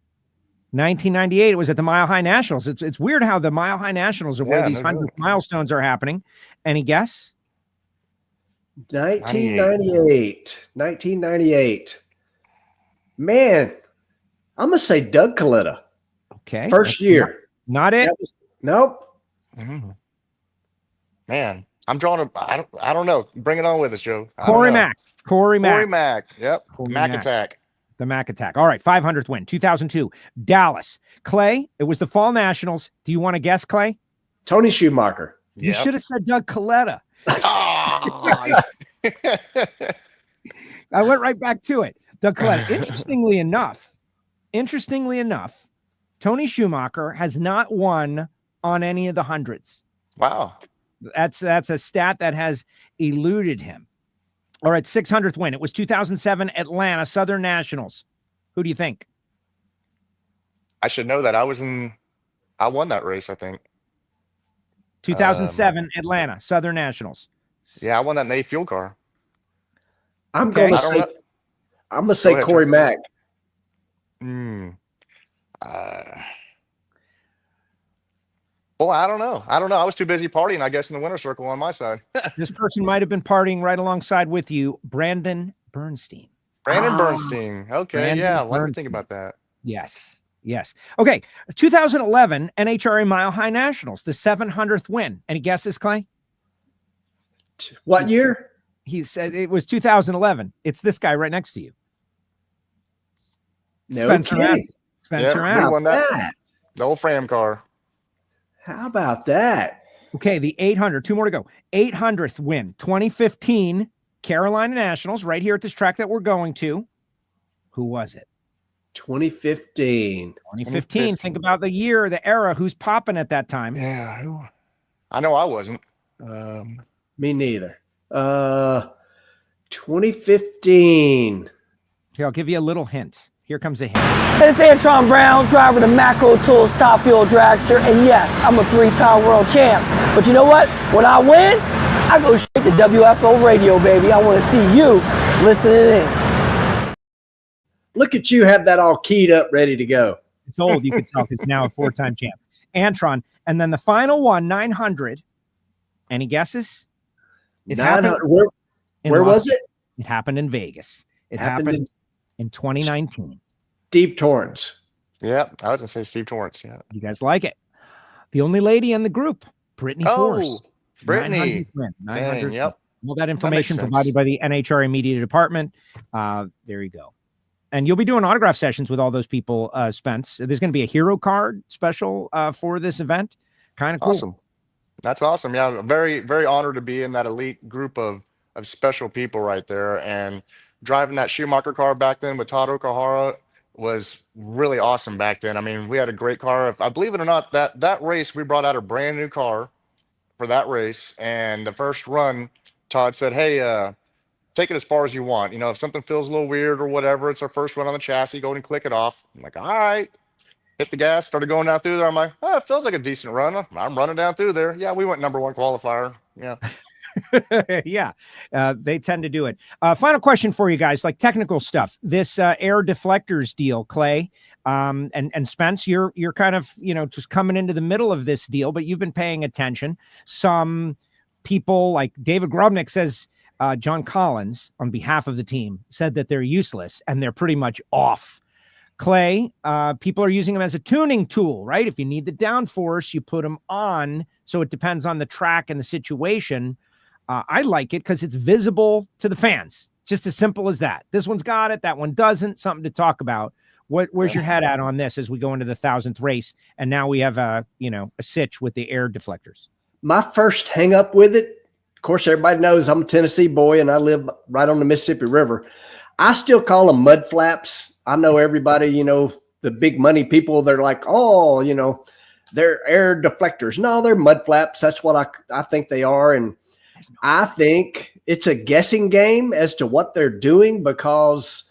1998, it was at the Mile High Nationals. It's weird how the Mile High Nationals are where these 100 milestones are happening. Any guess? 1998. Man, I'm going to say Doug Coletta. Okay. First year. Not it. Nope. Man, I'm drawing I don't know. Bring it on with us, Joe. Corey Mack. Yep. Mack Attack. The Mack Attack. All right. 500th win, 2002. Dallas. Clay, it was the Fall Nationals. Do you want to guess, Clay? Tony Schumacher. You should have said Doug Coletta. Oh. I went right back to it. Doug Coletta. Interestingly enough, Tony Schumacher has not won on any of the hundreds. Wow. That's a stat that has eluded him. All right, 600th win. It was 2007 Atlanta Southern Nationals. Who do you think? I should know that. I won that race, I think. 2007 Atlanta Southern Nationals. Yeah, I won that in a fuel car. I'm going to say Corey Mack. Well, I don't know. I was too busy partying, I guess, in the winner circle on my side. This person might have been partying right alongside with you, Brandon Bernstein. Bernstein. Okay, Brandon Why didn't I think about that? Yes. Okay, 2011 NHRA Mile High Nationals, the 700th win. Any guesses, Clay? What year? He said it was 2011. It's this guy right next to you. No Spencer kidding. Massey. Spencer Massey. We won that. The old Fram car. How about that? Okay, the 800, two more to go. 800th win, 2015 Carolina Nationals, right here at this track that we're going to. Who was it? 2015. 2015. Think about the year, the era. Who's popping at that time? Yeah, I know I wasn't. Me neither. 2015. Here, I'll give you a little hint. Here comes a hint. Hey, it's Antron Brown, driver of the Macro Tools Top Fuel Dragster, and yes, I'm a 3-time world champ. But you know what? When I win, I go straight to WFO Radio, baby. I want to see you listening in. Look at you have that all keyed up, ready to go. It's old, you can tell, because now a 4-time champ. Antron. And then the final one, 900. Any guesses? It happened. Where was it? It happened in Vegas. It happened in 2019. Steve Torrance. Yeah, I was going to say Steve Torrance. Yeah. You guys like it? the only lady in the group, Brittany Force. Brittany. 900 Dang, yep. All that information sense. provided by the NHRA Media Department. There you go. And you'll be doing autograph sessions with all those people, Spence. There's going to be a hero card special for this event. Kind of cool. Awesome. That's awesome. Yeah, I'm very, very honored to be in that elite group of special people right there. And driving that Schumacher car back then with Todd Okahara was really awesome back then. I mean, we had a great car. If I believe it or not, that race, we brought out a brand new car for that race. And the first run, Todd said, hey, take it as far as you want. You know, if something feels a little weird or whatever, it's our first run on the chassis, go and click it off. I'm like, all right. Hit the gas, started going down through there. I'm like, oh, it feels like a decent run. I'm running down through there. Yeah, we went number 1 qualifier. Yeah. Yeah, they tend to do it. Final question for you guys, like technical stuff. This air deflectors deal, Clay, and Spence, you're kind of, just coming into the middle of this deal, but you've been paying attention. Some people like David Grubnick says, John Collins, on behalf of the team, said that they're useless and they're pretty much off. Clay, people are using them as a tuning tool, right? If you need the downforce, you put them on. So it depends on the track and the situation. I like it because it's visible to the fans. Just as simple as that. This one's got it. That one doesn't. Something to talk about. Where's your head at on this as we go into the 1,000th race? And now we have a sitch with the air deflectors. My first hang up with it, of course, everybody knows I'm a Tennessee boy and I live right on the Mississippi River. I still call them mud flaps. I know everybody, the big money people, they're like, oh, they're air deflectors. No, they're mud flaps. That's what I think they are. And I think it's a guessing game as to what they're doing because,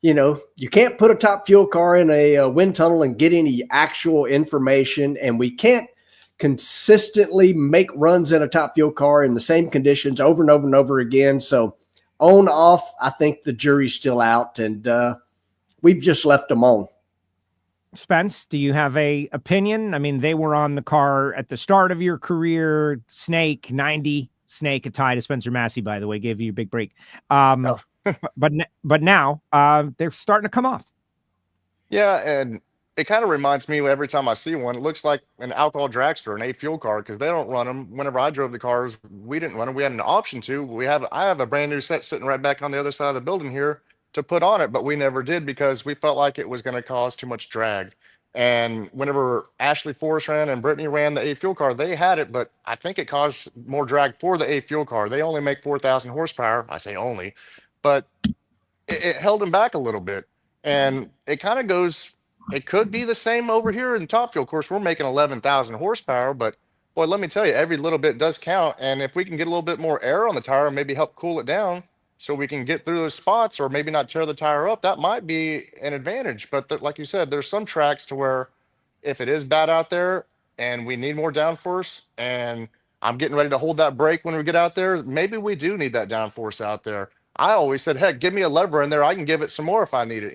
you can't put a top fuel car in a wind tunnel and get any actual information. And we can't consistently make runs in a top fuel car in the same conditions over and over and over again. So on, off, I think the jury's still out, and we've just left them on. Spence, do you have a opinion? I mean, they were on the car at the start of your career. Snake, 90. Snake, a tie to Spencer Massey, by the way, gave you a big break. But now they're starting to come off. Yeah, and it kind of reminds me every time I see one, it looks like an alcohol dragster, an A fuel car, because they don't run them. Whenever I drove the cars, we didn't run them. We had an option to. I have a brand new set sitting right back on the other side of the building here to put on it, but we never did because we felt like it was going to cause too much drag. And whenever Ashley Forrest ran and Brittany ran the A fuel car, they had it, but I think it caused more drag for the A fuel car. They only make 4,000 horsepower. I say only, but it held them back a little bit. And it kind of goes, it could be the same over here in top fuel. Of course, we're making 11,000 horsepower, but boy, let me tell you, every little bit does count. And if we can get a little bit more air on the tire and maybe help cool it down so we can get through those spots or maybe not tear the tire up, that might be an advantage. But like you said, there's some tracks to where if it is bad out there and we need more downforce and I'm getting ready to hold that brake when we get out there, maybe we do need that downforce out there. I always said, heck, give me a lever in there. I can give it some more if I need it,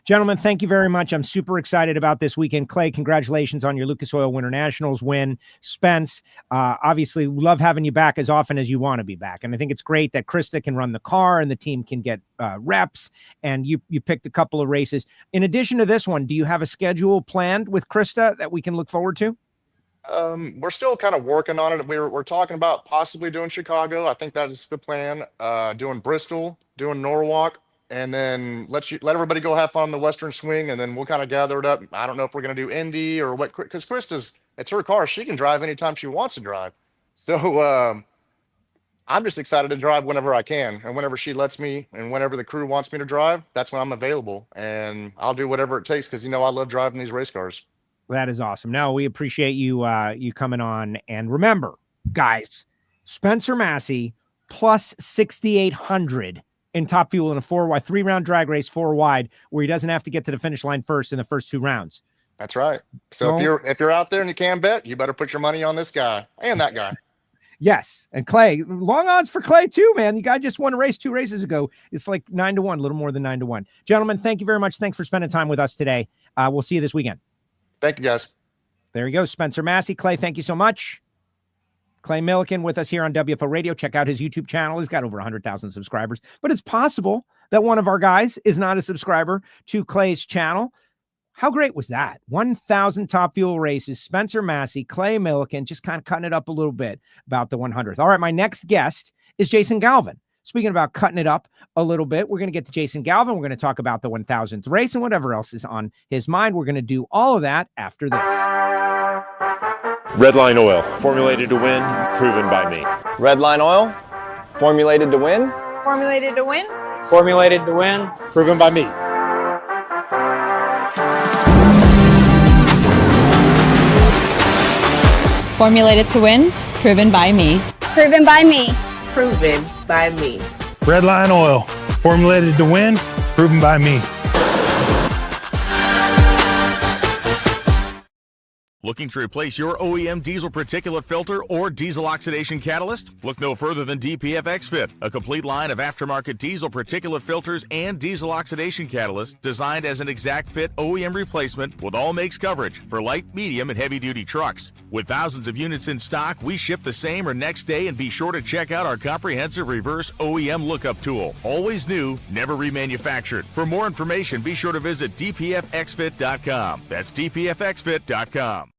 Gentlemen, thank you very much. I'm super excited about this weekend. Clay, congratulations on your Lucas Oil Winternationals win. Spence, obviously love having you back as often as you want to be back. And I think it's great that Krista can run the car and the team can get reps. And you picked a couple of races. In addition to this one, do you have a schedule planned with Krista that we can look forward to? We're still kind of working on it. We're talking about possibly doing Chicago. I think that is the plan. Doing Bristol, doing Norwalk, and then let everybody go have fun on the Western Swing, and then we'll kind of gather it up. I don't know if we're going to do Indy or what, because it's her car. She can drive anytime she wants to drive. So I'm just excited to drive whenever I can, and whenever she lets me, and whenever the crew wants me to drive, that's when I'm available, and I'll do whatever it takes because I love driving these race cars. That is awesome. No, we appreciate you you coming on. And remember, guys, Spencer Massey plus 6,800 in top fuel in a 4-wide, 3-round drag race, 4-wide, where he doesn't have to get to the finish line first in the first 2 rounds. That's right. So if you're out there and you can bet, you better put your money on this guy and that guy. Yes. And Clay, long odds for Clay too, man. The guy just won a race 2 races ago. It's like 9-1, a little more than 9-1. Gentlemen, thank you very much. Thanks for spending time with us today. We'll see you this weekend. Thank you, guys. There you go. Spencer Massey. Clay, thank you so much. Clay Millican with us here on WFO Radio. Check out his YouTube channel. He's got over 100,000 subscribers, but it's possible that one of our guys is not a subscriber to Clay's channel. How great was that? 1,000 Top Fuel races, Spencer Massey, Clay Millican, just kind of cutting it up a little bit about the 100th. All right, my next guest is Jason Galvin. Speaking about cutting it up a little bit, we're going to get to Jason Galvin. We're going to talk about the 1,000th race and whatever else is on his mind. We're going to do all of that after this. Redline oil, formulated to win, proven by me. Redline oil, formulated to win. Formulated to win. Formulated to win, proven by me. Formulated to win, proven by me. Proven by me. Proven by me. Redline oil, formulated to win, proven by me. Looking to replace your OEM diesel particulate filter or diesel oxidation catalyst? Look no further than DPF X-Fit, a complete line of aftermarket diesel particulate filters and diesel oxidation catalysts designed as an exact fit OEM replacement with all makes coverage for light, medium, and heavy-duty trucks. With thousands of units in stock, we ship the same or next day, and be sure to check out our comprehensive reverse OEM lookup tool. Always new, never remanufactured. For more information, be sure to visit dpfxfit.com. That's dpfxfit.com.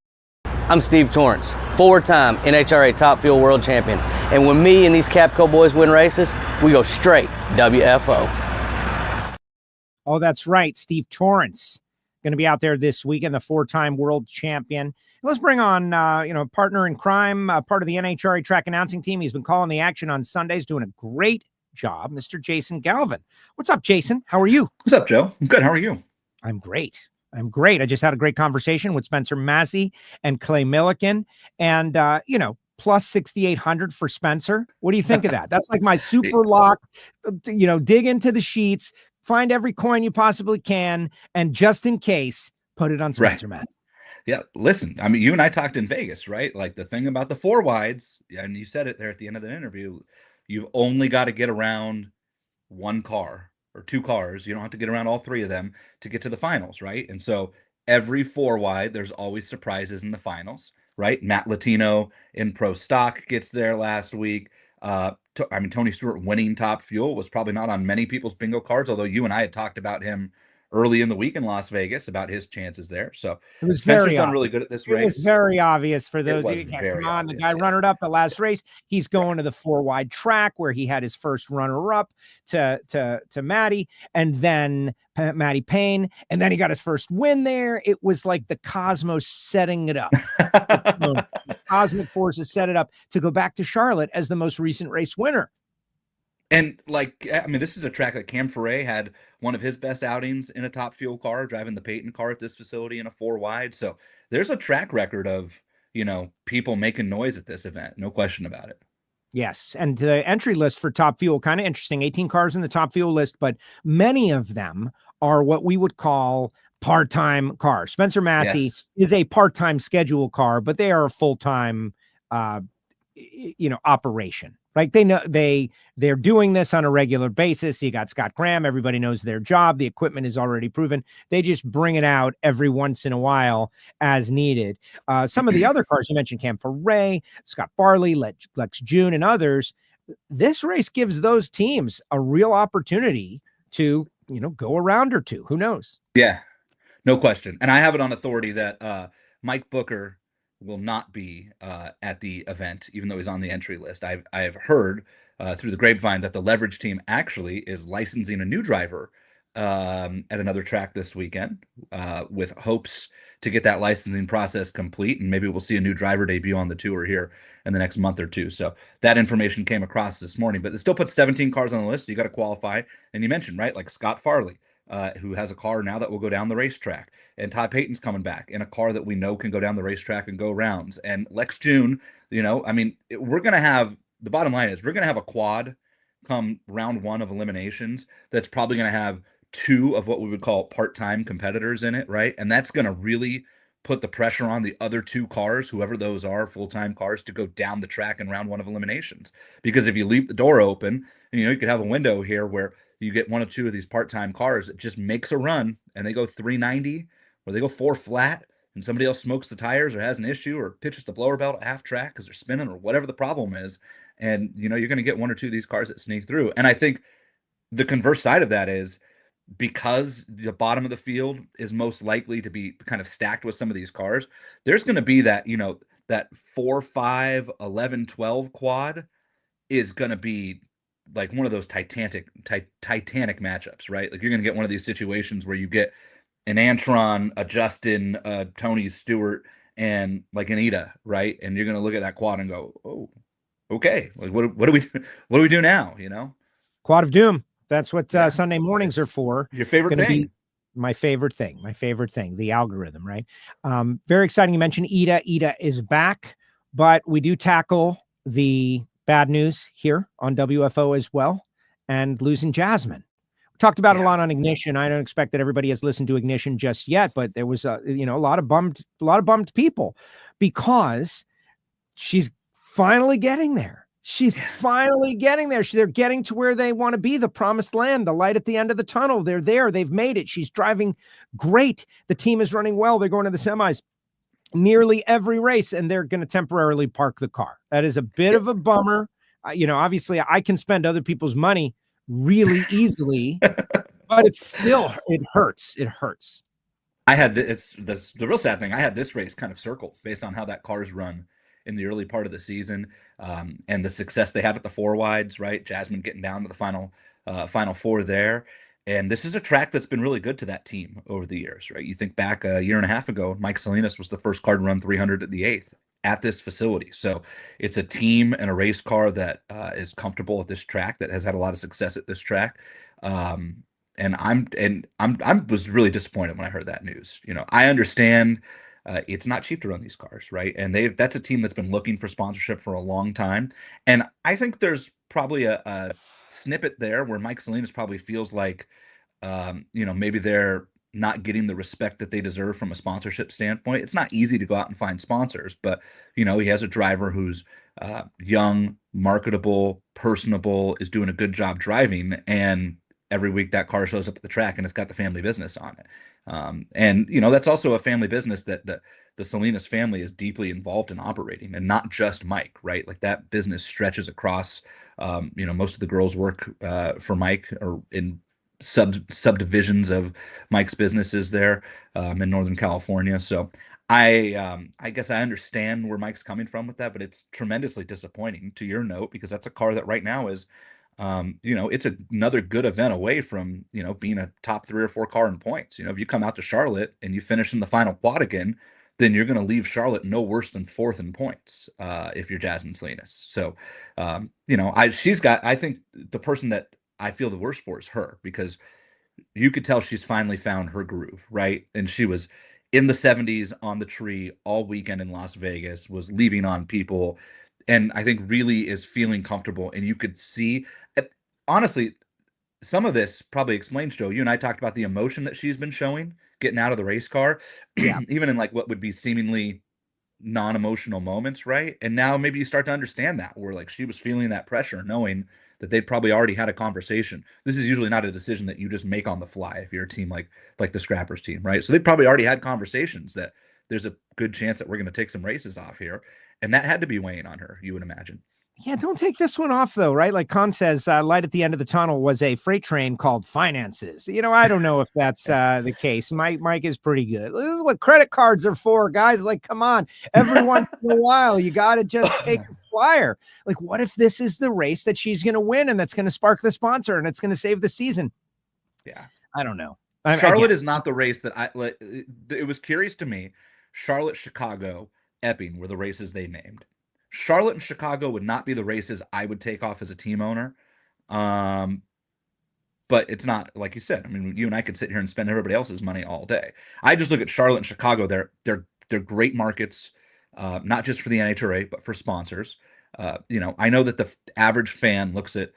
I'm Steve Torrance, four-time NHRA Top Fuel World Champion. And when me and these Capco boys win races, we go straight WFO. Oh, that's right. Steve Torrance going to be out there this weekend, the four-time world champion. Let's bring on, partner in crime, part of the NHRA track announcing team. He's been calling the action on Sundays, doing a great job, Mr. Jason Galvin. What's up, Jason? How are you? What's up, Joe? I'm good. How are you? I'm great. I just had a great conversation with Spencer Massey and Clay Millican, and plus 6,800 for Spencer. What do you think of that? That's like my super lock, dig into the sheets, find every coin you possibly can, and just in case, put it on Spencer Massey. Yeah, listen, I mean, you and I talked in Vegas, right? Like the thing about the four wides, and you said it there at the end of the interview, you've only got to get around one car or two cars. You don't have to get around all three of them to get to the finals, right? And so every four wide, there's always surprises in the finals, right? Matt Latino in Pro Stock gets there last week. Tony Stewart winning Top Fuel was probably not on many people's bingo cards, although you and I had talked about him early in the week in Las Vegas about his chances there. So Spencer's done really good at this race. It was very obvious for those of you that come on. The guy runner up the last race, he's going to the four wide track where he had his first runner up to Maddie, and then Maddie Payne, and then he got his first win there. It was like the cosmos setting it up. The cosmic forces set it up to go back to Charlotte as the most recent race winner. And this is a track that Cam Ferret had one of his best outings in a Top Fuel car, driving the Peyton car at this facility in a four wide. So there's a track record of, people making noise at this event. No question about it. Yes. And the entry list for Top Fuel, kind of interesting. 18 cars in the Top Fuel list, but many of them are what we would call part-time cars. Spencer Massey is a part-time schedule car, but they are a full-time, operation. Like they're doing this on a regular basis. You got Scott Graham. Everybody knows their job. The equipment is already proven. They just bring it out every once in a while as needed. Some of the other cars you mentioned, Cam Ferret, Scott Barley, Lex June, and others. This race gives those teams a real opportunity to, go a round or two. Who knows? Yeah, no question. And I have it on authority that Mike Booker will not be at the event, even though he's on the entry list. I have heard through the grapevine that the Leverage team actually is licensing a new driver at another track this weekend with hopes to get that licensing process complete. And maybe we'll see a new driver debut on the tour here in the next month or two. So that information came across this morning, but it still puts 17 cars on the list. So you got to qualify. And you mentioned, right, like Scott Farley, who has a car now that will go down the racetrack. And Todd Payton's coming back in a car that we know can go down the racetrack and go rounds. And Lex June, we're going to have, the bottom line is we're going to have a quad come round one of eliminations that's probably going to have two of what we would call part-time competitors in it, right? And that's going to really put the pressure on the other two cars, whoever those are, full-time cars, to go down the track in round one of eliminations. Because if you leave the door open, you could have a window here where you get one or two of these part-time cars that just makes a run and they go 390 or they go 4 flat and somebody else smokes the tires or has an issue or pitches the blower belt at half track because they're spinning or whatever the problem is. And, you're going to get one or two of these cars that sneak through. And I think the converse side of that is because the bottom of the field is most likely to be kind of stacked with some of these cars, there's going to be that, that 4, 5, 11, 12 quad is going to be like one of those titanic matchups, right? Like you're going to get one of these situations where you get an Antron, a Justin, a Tony Stewart, and like an Ida, right? And you're going to look at that quad and go, oh, okay. Like what do we do now? Quad of Doom. That's what Sunday mornings are for. Your favorite thing. My favorite thing, the algorithm, right? Very exciting. You mentioned Ida. Ida is back, but we do tackle the bad news here on WFO as well, and losing Jasmine. We talked about it a lot on Ignition. I don't expect that everybody has listened to Ignition just yet, but there was a lot of bummed people because she's finally getting there. She's finally getting there. They're getting to where they want to be, the promised land, the light at the end of the tunnel. They're there. They've made it. She's driving great. The team is running well. They're going to the semis nearly every race, and they're going to temporarily park the car. That is a bit of a bummer. Obviously, I can spend other people's money really easily, but it hurts. It hurts. I had the real sad thing. I had this race kind of circled based on how that car's run in the early part of the season, and the success they had at the 4 wides, right? Jasmine getting down to the final 4 there. And this is a track that's been really good to that team over the years, right? You think back a year and a half ago, Mike Salinas was the first car to run 300 at the 8th at this facility. So it's a team and a race car that is comfortable at this track, that has had a lot of success at this track. And I was really disappointed when I heard that news. I understand it's not cheap to run these cars, right? And that's a team that's been looking for sponsorship for a long time. And I think there's probably a snippet there where Mike Salinas probably feels like, maybe they're not getting the respect that they deserve from a sponsorship standpoint. It's not easy to go out and find sponsors, but he has a driver who's young, marketable, personable, is doing a good job driving, and every week that car shows up at the track and it's got the family business on it. And that's also a family business that the Salinas family is deeply involved in operating, and not just Mike, right? Like that business stretches across, most of the girls work for Mike, or in subdivisions of Mike's businesses there in Northern California. So I guess I understand where Mike's coming from with that, but it's tremendously disappointing, to your note, because that's a car that right now is it's another good event away from, being a top 3 or 4 car in points. If you come out to Charlotte and you finish in the final quad again, then you're going to leave Charlotte no worse than 4th in points if you're Jasmine Salinas. So, I think the person that I feel the worst for is her, because you could tell she's finally found her groove, right? And she was in the 70s on the tree all weekend in Las Vegas, was leaving on people, and I think really is feeling comfortable. And you could see, honestly, some of this probably explains, Joe, you and I talked about the emotion that she's been showing getting out of the race car, even in like what would be seemingly non-emotional moments, right? And now maybe you start to understand that, where like she was feeling that pressure, knowing that they'd probably already had a conversation. This is usually not a decision that you just make on the fly if you're a team like the Scrappers team, right? So they probably already had conversations that there's a good chance that we're going to take some races off here. And that had to be weighing on her, you would imagine. Yeah, don't take this one off, though, right? Like Con says, light at the end of the tunnel was a freight train called finances. I don't know if that's the case. Mike is pretty good. This is what credit cards are for, guys. Like, come on. Every once in a while, you got to just take a flyer. Like, what if this is the race that she's going to win, and that's going to spark the sponsor, and it's going to save the season? Yeah. I don't know. Charlotte is not the race that it was curious to me. Charlotte, Chicago, Epping were the races they named. Charlotte and Chicago would not be the races I would take off as a team owner. But it's not, like you said, I mean, you and I could sit here and spend everybody else's money all day. I just look at Charlotte and Chicago. They're great markets, not just for the NHRA, but for sponsors. I know that the average fan looks at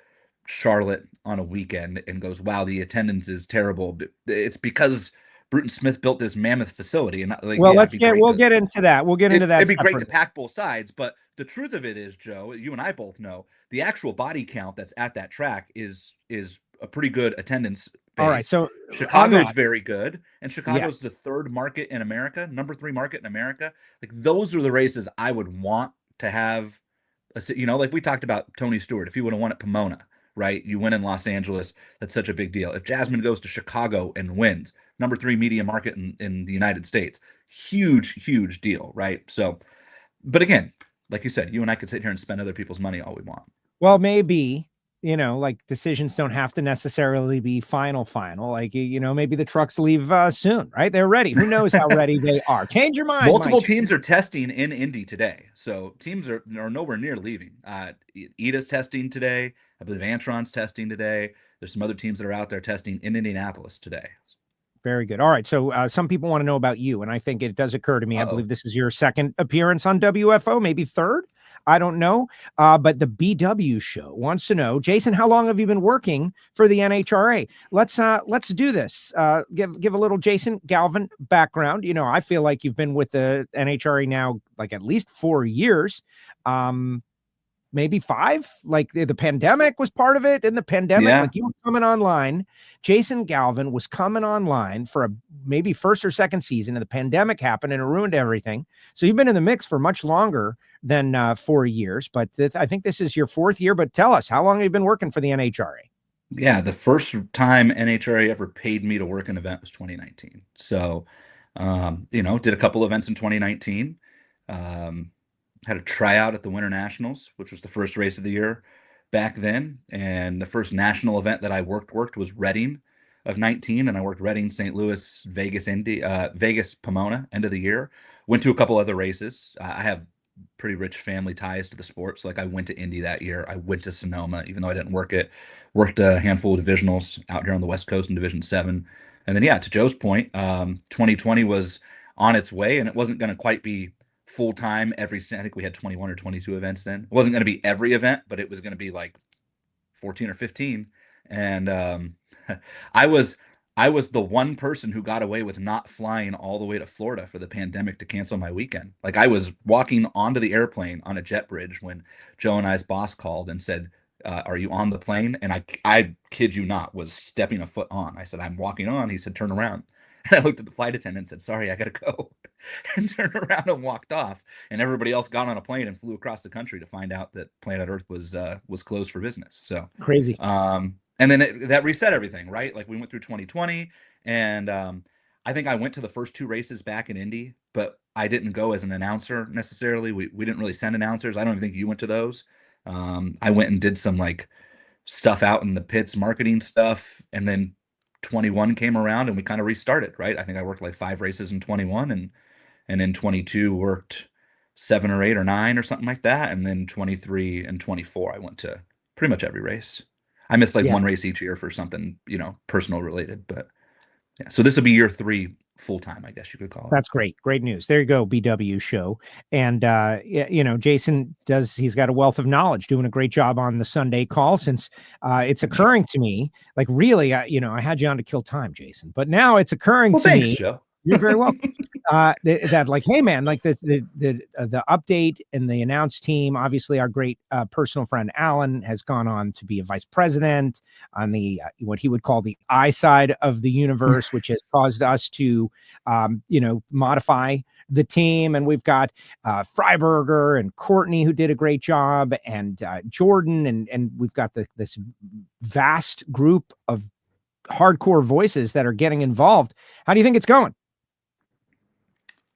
Charlotte on a weekend and goes, wow, the attendance is terrible. It's because Bruton Smith built this mammoth facility, and we'll get into that. We'll get into that. It'd be great to pack both sides, but the truth of it is, Joe, you and I both know the actual body count that's at that track is a pretty good attendance base. All right, so Chicago's very good, and Chicago's the 3rd market in America, number 3 market in America. Like those are the races I would want to have. Like we talked about Tony Stewart, if he would have won at Pomona, right? You win in Los Angeles. That's such a big deal. If Jasmine goes to Chicago and wins, number 3 media market in the United States, huge deal, right? So, but again, like you said, you and I could sit here and spend other people's money all we want. Well, maybe, like decisions don't have to necessarily be final. Like, maybe the trucks leave soon, right? They're ready. Who knows how ready they are? Change your mind. Multiple teams are testing in Indy today. So teams are nowhere near leaving. Ida's testing today. I believe Antron's testing today. There's some other teams that are out there testing in Indianapolis today. Very good. All right. So some people want to know about you, and I think it does occur to me. I believe this is your second appearance on WFO, maybe third. I don't know. But the BW show wants to know, Jason, how long have you been working for the NHRA? Let's do this. Give a little Jason Galvin background. I feel like you've been with the NHRA now like at least 4 years. Maybe 5, like the pandemic was part of it. In the pandemic, like you were coming online, Jason Galvin was coming online for a maybe first or second season, and the pandemic happened and it ruined everything. So you've been in the mix for much longer than 4 years, but I think this is your 4th year. But tell us, how long have you been working for the NHRA? Yeah, the first time NHRA ever paid me to work an event was 2019. So, did a couple events in 2019. Had a tryout at the Winternationals, which was the first race of the year back then. And the first national event that I worked was Reading of 19. And I worked Reading, St. Louis, Vegas, Vegas, Pomona, end of the year. Went to a couple other races. I have pretty rich family ties to the sport. So like I went to Indy that year. I went to Sonoma, even though I didn't work it. Worked a handful of divisionals out here on the West Coast in Division 7. And then, to Joe's point, 2020 was on its way, and it wasn't going to quite be full-time I think we had 21 or 22 events then. It wasn't going to be every event, but it was going to be like 14 or 15. And I was the one person who got away with not flying all the way to Florida for the pandemic to cancel my weekend. Like I was walking onto the airplane on a jet bridge when Joe and I's boss called and said, are you on the plane? And I kid you not, was stepping a foot on. I said, I'm walking on. He said, turn around. And I looked at the flight attendant and said, sorry, I got to go, and turned around and walked off. And everybody else got on a plane and flew across the country to find out that Planet Earth was closed for business. So crazy. And then that reset everything, right? Like we went through 2020, and I think I went to the first 2 races back in Indy, but I didn't go as an announcer necessarily. We didn't really send announcers. I don't even think you went to those. I went and did some like stuff out in the pits, marketing stuff, and then 21 came around and we kind of restarted, right? I think I worked like 5 races in 21, and in 22 worked 7 or 8 or 9 or something like that. And then 23 and 24, I went to pretty much every race. I missed like 1 race each year for something, personal related, but yeah. So this will be year 3 full-time, I guess you could call it. That's great. Great news. There you go. BW show. And, Jason he's got a wealth of knowledge, doing a great job on the Sunday call, since it's occurring to me, like really, I had you on to kill time, Jason, but now it's occurring to thanks, me. Joe. You're very welcome. That like, hey man, like the update and the announced team. Obviously, our great personal friend Alan has gone on to be a vice president on the what he would call the I side of the universe, which has caused us to, modify the team. And we've got Freiberger and Courtney, who did a great job, and Jordan, and we've got this vast group of hardcore voices that are getting involved. How do you think it's going?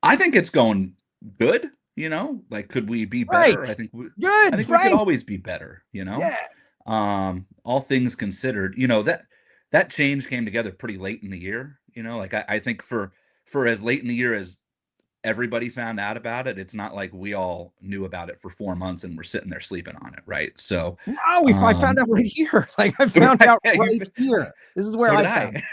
I think it's going good. Like, could we be better? Right. I think we right. could always be better. Yeah. All things considered, that change came together pretty late in the year. Like I think for as late in the year as everybody found out about it, it's not like we all knew about it for 4 months and we're sitting there sleeping on it, right? So no, I found out right here. Like I found out right here. This is where so I found.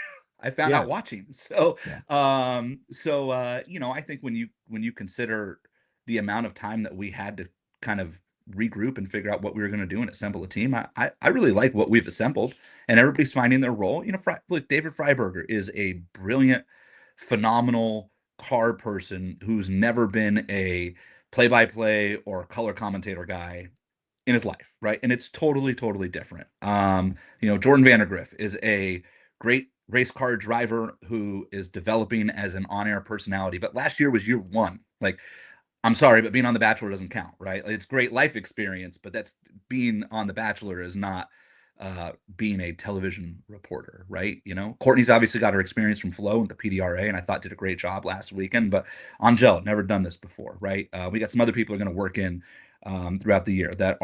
I found out watching. So, yeah. I think when you consider the amount of time that we had to kind of regroup and figure out what we were going to do and assemble a team, I really like what we've assembled, and everybody's finding their role. Look, David Freiberger is a brilliant, phenomenal car person who's never been a play-by-play or color commentator guy in his life, right? And it's totally different. Jordan Vandergriff is a great race car driver who is developing as an on-air personality, but last year was year 1. Like, I'm sorry, but being on The Bachelor doesn't count, right? It's great life experience, but that's being on The Bachelor is not being a television reporter, right? You know, Courtney's obviously got her experience from Flow and the PDRA, and I thought did a great job last weekend. But Angel, never done this before, right? We got some other people who are going to work in throughout the year that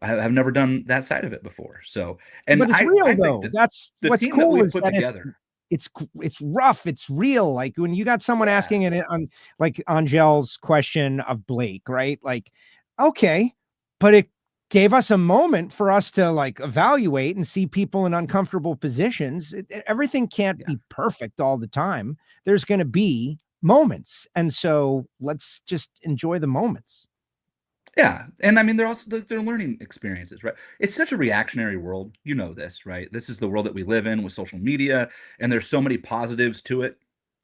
have never done that side of it before. So, and but it's real I though. think That's the what's team cool that is put that together. it's rough. It's real. Like when you got someone asking it on like Angel's question of Blake, right? Like, okay, but it gave us a moment for us to like evaluate and see people in uncomfortable positions. Everything can't be perfect all the time. There's going to be moments. And so let's just enjoy the moments. Yeah. And I mean, they're learning experiences, right? It's such a reactionary world. You know this, right? This is the world that we live in with social media, and there's so many positives to it.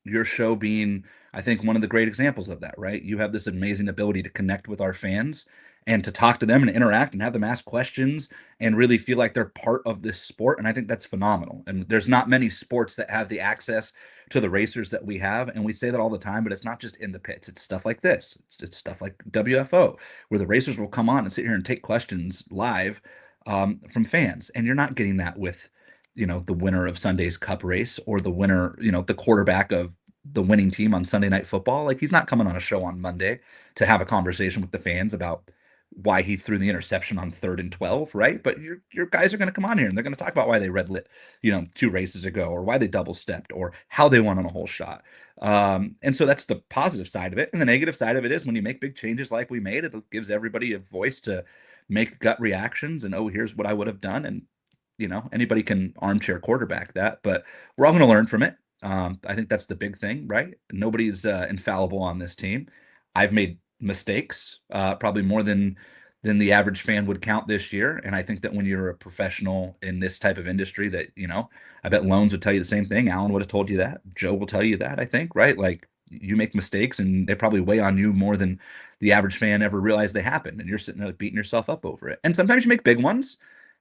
Your show being, I think, one of the great examples of that, right? You have this amazing ability to connect with our fans and to talk to them and interact and have them ask questions and really feel like they're part of this sport. And I think that's phenomenal. And there's not many sports that have the access to the racers that we have. And we say that all the time, but it's not just in the pits. It's stuff like this. It's stuff like WFO, where the racers will come on and sit here and take questions live from fans. And you're not getting that with, you know, the winner of Sunday's Cup race or the winner, you know, the quarterback of the winning team on Sunday Night Football. Like, he's not coming on a show on Monday to have a conversation with the fans about why he threw the interception on 3rd and 12, right? But your guys are going to come on here and they're going to talk about why they red lit, you know, 2 races ago, or why they double stepped, or how they won on a whole shot. And so that's the positive side of it. And the negative side of it is when you make big changes like we made, it gives everybody a voice to make gut reactions and, oh, here's what I would have done. And, you know, anybody can armchair quarterback that, but we're all going to learn from it. I think that's the big thing, right? Nobody's infallible on this team. I've made mistakes, probably more than the average fan would count this year. And I think that when you're a professional in this type of industry, that, you know, I bet Loans would tell you the same thing. Alan would have told you that. Joe will tell you that, I think, right? Like, you make mistakes and they probably weigh on you more than the average fan ever realized they happened. And you're sitting there beating yourself up over it. And sometimes you make big ones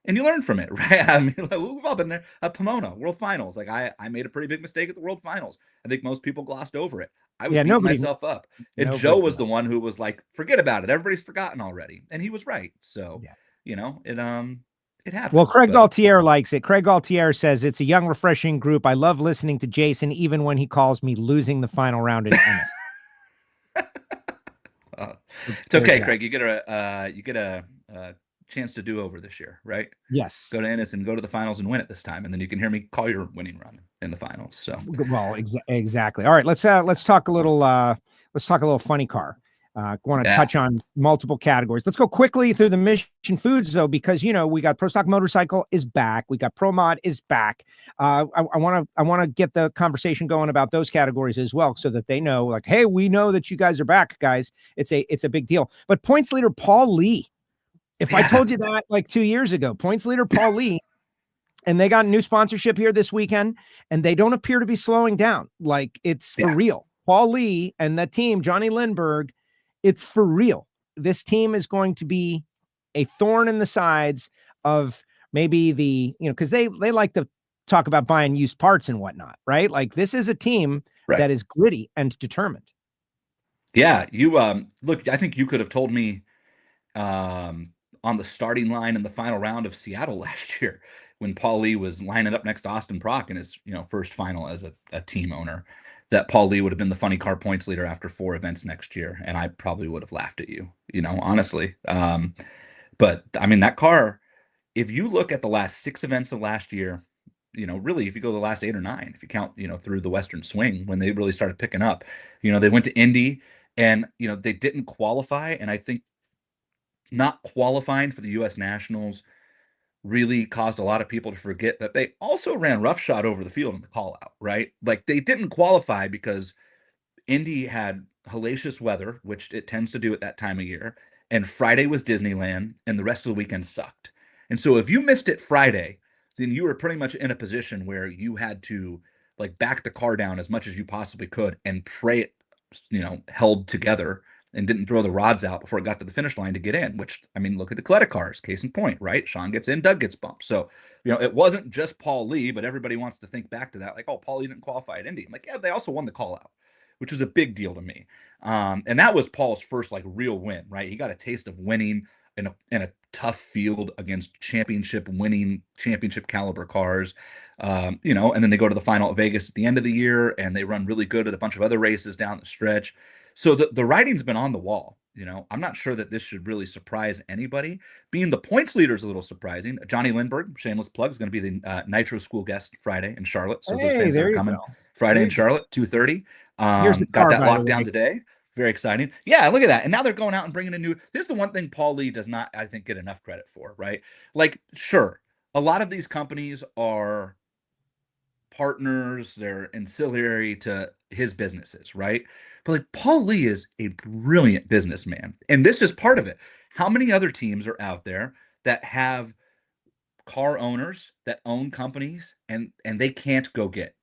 and you learn from it, right? I mean, like, we've all been there at Pomona, World Finals. Like, I made a pretty big mistake at the World Finals. I think most people glossed over it. I was beating myself up. And Joe was the one who was like, forget about it. Everybody's forgotten already. And he was right. So, you know, it happens. Well, Craig Gaultier likes it. Craig Gaultier says it's a young, refreshing group. I love listening to Jason, even when he calls me losing the final round in tennis. It's okay, Craig. You get a chance to do over this year, right? Yes. Go to Ennis and go to the finals and win it this time, and then you can hear me call your winning run in the finals. So, well, exactly. All right, let's talk a little funny car. Want to touch on multiple categories. Let's go quickly through the Mission Foods though, because, you know, we got Pro Stock Motorcycle is back. We got Pro Mod is back. I want to get the conversation going about those categories as well, so that they know, like, hey, we know that you guys are back, guys. It's a big deal. But points leader Paul Lee. If I told you that like 2 years ago, points leader Paul Lee, and they got a new sponsorship here this weekend, and they don't appear to be slowing down. Like, it's for real. Paul Lee and that team, Johnny Lindbergh, it's for real. This team is going to be a thorn in the sides of maybe because they like to talk about buying used parts and whatnot, right? Like, this is a team that is gritty and determined. Yeah, you look, I think you could have told me on the starting line in the final round of Seattle last year, when Paul Lee was lining up next to Austin Prock in his, you know, first final as a team owner, that Paul Lee would have been the funny car points leader after 4 events next year. And I probably would have laughed at you, you know, honestly. But I mean, that car, if you look at the last 6 events of last year, you know, really, if you go to the last 8 or 9, if you count, you know, through the Western Swing, when they really started picking up, you know, they went to Indy and, you know, they didn't qualify. And I think not qualifying for the U.S. Nationals really caused a lot of people to forget that they also ran roughshod over the field in the call out, right? Like, they didn't qualify because Indy had hellacious weather, which it tends to do at that time of year. And Friday was Disneyland and the rest of the weekend sucked. And so if you missed it Friday, then you were pretty much in a position where you had to like back the car down as much as you possibly could and pray it, you know, held together and didn't throw the rods out before it got to the finish line to get in, which, I mean, look at the Coletta cars, case in point, right? Sean gets in, Doug gets bumped. So, you know, it wasn't just Paul Lee, but everybody wants to think back to that. Like, oh, Paul Lee didn't qualify at Indy. I'm like, yeah, they also won the call out, which was a big deal to me. And that was Paul's first like real win, right? He got a taste of winning in a tough field against championship caliber cars, and then they go to the final at Vegas at the end of the year, and they run really good at a bunch of other races down the stretch. So the writing's been on the wall. I'm not sure that this should really surprise anybody. Being the points leader is a little surprising. Johnny Lindbergh, shameless plug, is going to be the Nitro School guest Friday in Charlotte. So those fans that are coming Friday in Charlotte, 2:30. Got that locked down today. Very exciting. Yeah, look at that. And now they're going out and bringing a new. There's the one thing Paul Lee does not, I think, get enough credit for, right? Like, sure, a lot of these companies are partners, they're ancillary to his businesses, right? But like Paul Lee is a brilliant businessman. And this is part of it. How many other teams are out there that have car owners that own companies and they can't go get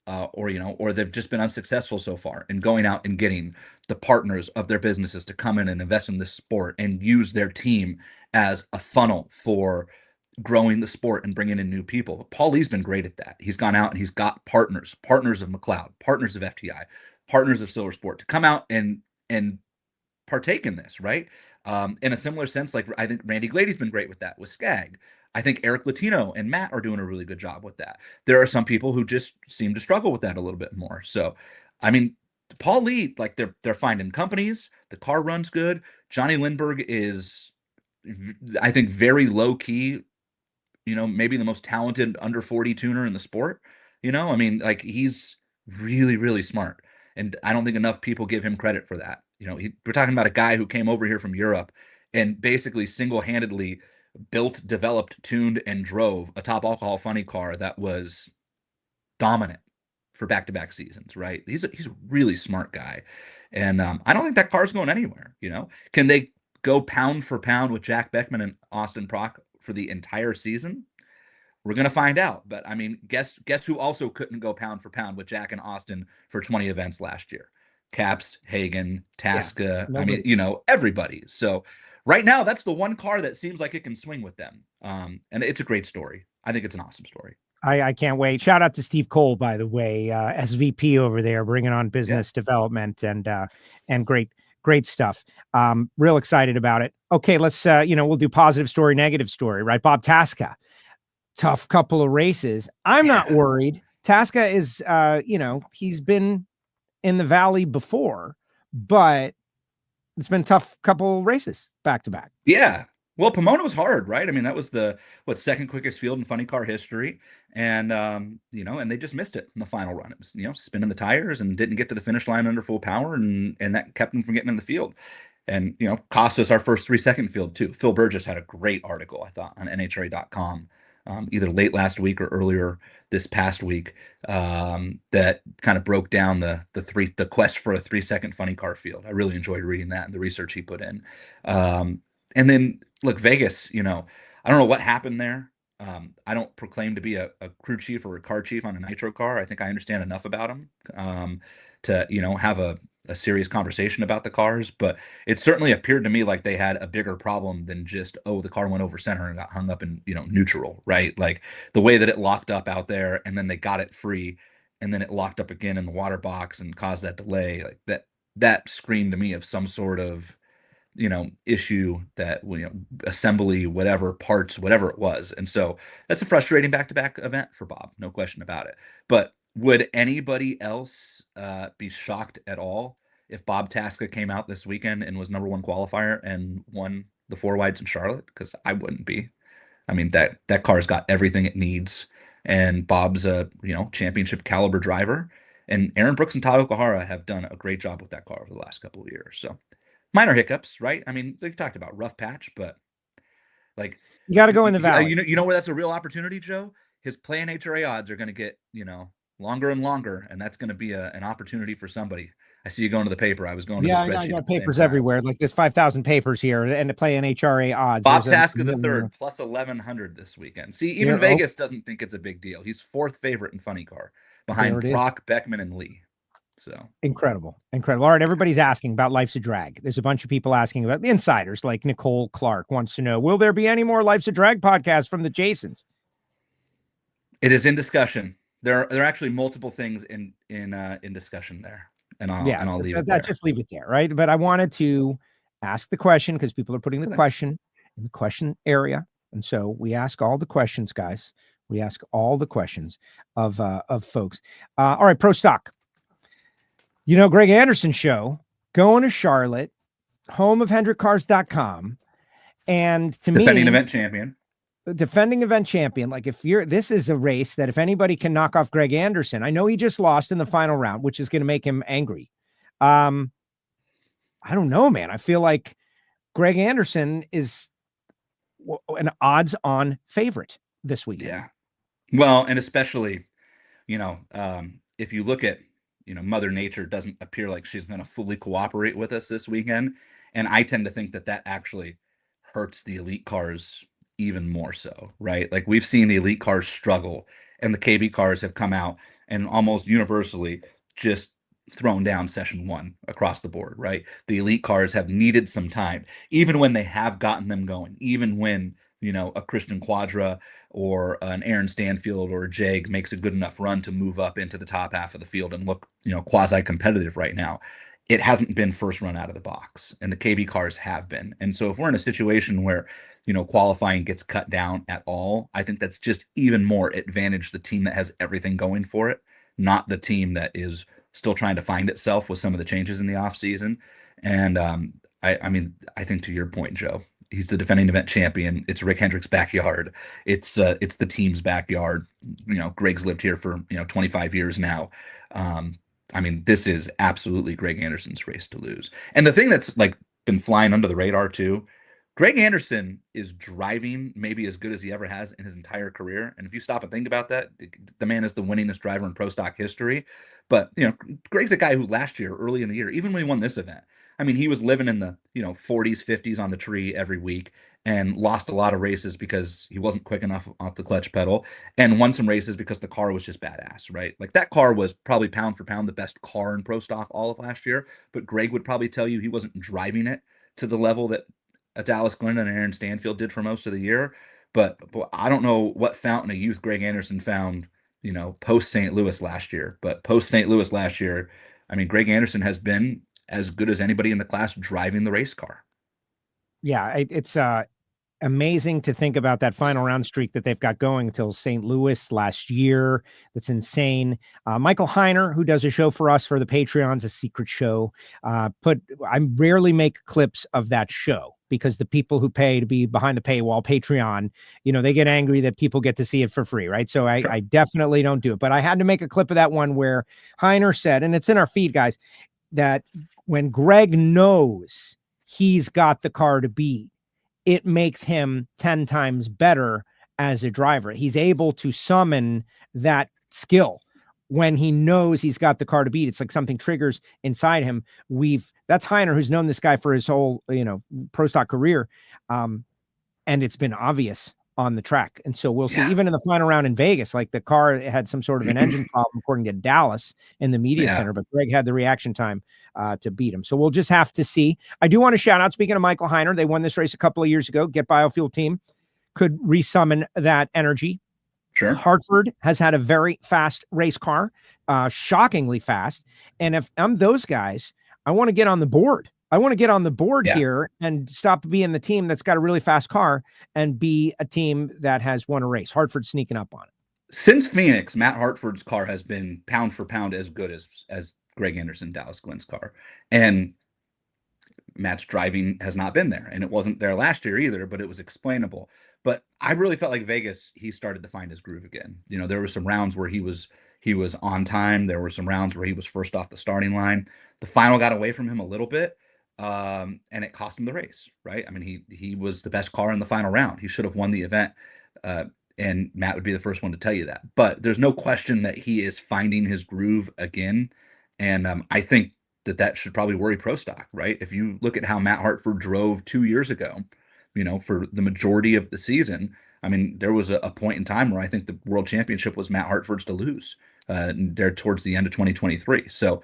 or they've just been unsuccessful so far in going out and getting the partners of their businesses to come in and invest in this sport and use their team as a funnel for growing the sport and bringing in new people. Paul Lee's been great at that. He's gone out and he's got partners of McLeod, partners of FTI, partners of Silver Sport to come out and partake in this, right? In a similar sense, like I think Randy Glady's been great with that with Skag. I think Eric Latino and Matt are doing a really good job with that. There are some people who just seem to struggle with that a little bit more. So, I mean, Paul Lee, like they're finding companies. The car runs good. Johnny Lindbergh is, I think, very low key. Maybe the most talented under 40 tuner in the sport. I mean, like he's really, really smart. And I don't think enough people give him credit for that. We're talking about a guy who came over here from Europe and basically single-handedly built, developed, tuned, and drove a top alcohol funny car that was dominant for back-to-back seasons, right? He's a really smart guy. And I don't think that car's going anywhere, Can they go pound for pound with Jack Beckman and Austin Prock for the entire season? We're going to find out. But I mean, guess who also couldn't go pound for pound with Jack and Austin for 20 events last year? Caps, Hagen, Taska. Yeah, I mean, everybody. So right now, that's the one car that seems like it can swing with them. And it's a great story. I think it's an awesome story. I can't wait. Shout out to Steve Cole, by the way, SVP over there, bringing on business development and great stuff. Real excited about it. Okay, let's we'll do positive story, negative story, right? Bob Taska, tough couple of races. I'm not worried. Taska is, he's been in the valley before, but it's been a tough couple races back to back. Yeah. Well, Pomona was hard, right? I mean, that was the second quickest field in funny car history. And, and they just missed it in the final run. It was, spinning the tires and didn't get to the finish line under full power. And that kept them from getting in the field. And, cost us our first 3-second field too. Phil Burgess had a great article, I thought, on NHRA.com, either late last week or earlier this past week, that kind of broke down the quest for a 3-second funny car field. I really enjoyed reading that and the research he put in. And then look, Vegas, I don't know what happened there. I don't proclaim to be a crew chief or a car chief on a nitro car. I think I understand enough about them to, have a serious conversation about the cars, but it certainly appeared to me like they had a bigger problem than just, the car went over center and got hung up in, neutral, right? Like the way that it locked up out there and then they got it free and then it locked up again in the water box and caused that delay. Like that screamed to me of some sort of, issue that, assembly, whatever parts, whatever it was. And so that's a frustrating back-to-back event for Bob, no question about it. But would anybody else be shocked at all if Bob Taska came out this weekend and was number one qualifier and won the 4 wides in Charlotte? Because I wouldn't be. I mean, that car's got everything it needs. And Bob's a, championship caliber driver. And Aaron Brooks and Todd Okuhara have done a great job with that car over the last couple of years. So minor hiccups, right? I mean, they talked about rough patch, but like you got to go in the valley. You know where that's a real opportunity, Joe? His Play NHRA odds are going to get, longer and longer, and that's going to be an opportunity for somebody. I see you going to the paper. I was going to the spreadsheet. I got papers everywhere. Like there's 5,000 papers here, and to Play NHRA odds. Bob Taska the third plus 1,100 this weekend. See, even Vegas doesn't think it's a big deal. He's 4th favorite in funny car behind Brock, Beckman, and Lee. So incredible. All right, everybody's asking about Life's a Drag. There's a bunch of people asking about the insiders, like Nicole Clark wants to know, will there be any more Life's a Drag podcasts from the Jasons? It is in discussion. There are actually multiple things in discussion there, and I'll leave it there. Just leave it there, right? But I wanted to ask the question because people are putting the question. in the question area. And so we ask all the questions, guys. We ask all the questions of folks. All right, Pro Stock. Greg Anderson's show, going to Charlotte, home of HendrickCars.com. And to defending event champion. Defending event champion. Like this is a race that if anybody can knock off Greg Anderson, I know he just lost in the final round, which is going to make him angry. I don't know, man. I feel like Greg Anderson is an odds-on favorite this week. Yeah. Well, and especially, if you look at, Mother Nature doesn't appear like she's going to fully cooperate with us this weekend. And I tend to think that actually hurts the elite cars even more so, right? Like we've seen the elite cars struggle and the KB cars have come out and almost universally just thrown down session one across the board, right? The elite cars have needed some time, even when they have gotten them going, even when, a Christian Quadra or an Aaron Stanfield or a Jag makes a good enough run to move up into the top half of the field and look, quasi-competitive right now. It hasn't been first run out of the box, and the KB cars have been. And so if we're in a situation where, qualifying gets cut down at all, I think that's just even more advantage the team that has everything going for it, not the team that is still trying to find itself with some of the changes in the off season. And I think to your point, Joe, he's the defending event champion. It's Rick Hendrick's backyard. It's the team's backyard. Greg's lived here for 25 years now. This is absolutely Greg Anderson's race to lose. And the thing that's been flying under the radar too, Greg Anderson is driving maybe as good as he ever has in his entire career. And if you stop and think about that, the man is the winningest driver in Pro Stock history. But, Greg's a guy who last year, early in the year, even when he won this event, he was living in the, 40s, 50s on the tree every week and lost a lot of races because he wasn't quick enough off the clutch pedal, and won some races because the car was just badass, right? Like that car was probably pound for pound the best car in Pro Stock all of last year, but Greg would probably tell you he wasn't driving it to the level that a Dallas Glenn and Aaron Stanfield did for most of the year. But I don't know what fountain of youth Greg Anderson found, post St. Louis last year. But post St. Louis last year, Greg Anderson has been as good as anybody in the class driving the race car. Yeah, it's amazing to think about that final round streak that they've got going until St. Louis last year. That's insane. Michael Heiner, who does a show for us for the Patreons, a secret show, I rarely make clips of that show because the people who pay to be behind the paywall Patreon, they get angry that people get to see it for free, right? So I definitely don't do it. But I had to make a clip of that one where Heiner said, and it's in our feed, guys, that when Greg knows he's got the car to beat, it makes him 10 times better as a driver. He's able to summon that skill when he knows he's got the car to beat. It's like something triggers inside him. That's Heiner, who's known this guy for his whole, Pro Stock career. And it's been obvious on the track. And so we'll see, even in the final round in Vegas, like the car had some sort of an engine problem, according to Dallas in the media center, but Greg had the reaction time to beat him. So we'll just have to see. I do want to shout out, speaking of Michael Heiner, they won this race a couple of years ago. Get Biofuel team could resummon that energy. Sure. Hartford has had a very fast race car, shockingly fast. And if I'm those guys, I want to get on the board. I want to get on the board here and stop being the team that's got a really fast car and be a team that has won a race. Hartford sneaking up on it. Since Phoenix, Matt Hartford's car has been pound for pound as good as Greg Anderson, Dallas Glenn's car. And Matt's driving has not been there. And it wasn't there last year either, but it was explainable. But I really felt like Vegas, he started to find his groove again. There were some rounds where he was on time. There were some rounds where he was first off the starting line. The final got away from him a little bit. And it cost him the race, right? He was the best car in the final round. He should have won the event. And Matt would be the first one to tell you that. But there's no question that he is finding his groove again. And I think that should probably worry Pro Stock, right? If you look at how Matt Hartford drove 2 years ago, for the majority of the season, there was a point in time where I think the world championship was Matt Hartford's to lose there towards the end of 2023. So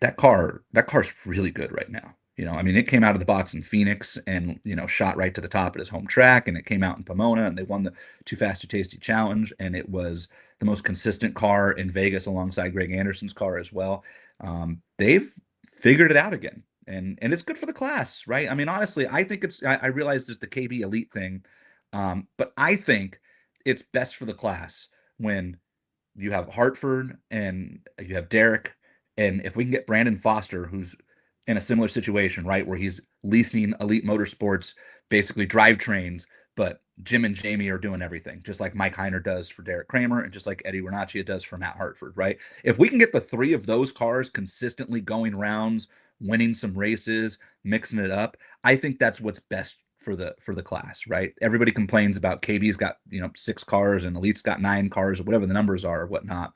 that car's really good right now. It came out of the box in Phoenix and, shot right to the top at his home track, and it came out in Pomona and they won the Too Fast, Too Tasty challenge. And it was the most consistent car in Vegas alongside Greg Anderson's car as well. They've figured it out again. and it's good for the class, right? I mean, honestly, I think I realize there's the KB elite thing, but I think it's best for the class when you have Hartford and you have Derek, and if we can get Brandon Foster, who's in a similar situation, right, where he's leasing Elite Motorsports, basically drivetrains, but Jim and Jamie are doing everything, just like Mike Heiner does for Derek Kramer and just like Eddie Renaccia does for Matt Hartford, right? If we can get the three of those cars consistently going rounds, winning some races, mixing it up, I think that's what's best for the class, right? Everybody complains about KB's got 6 cars and Elite's got 9 cars or whatever the numbers are or whatnot.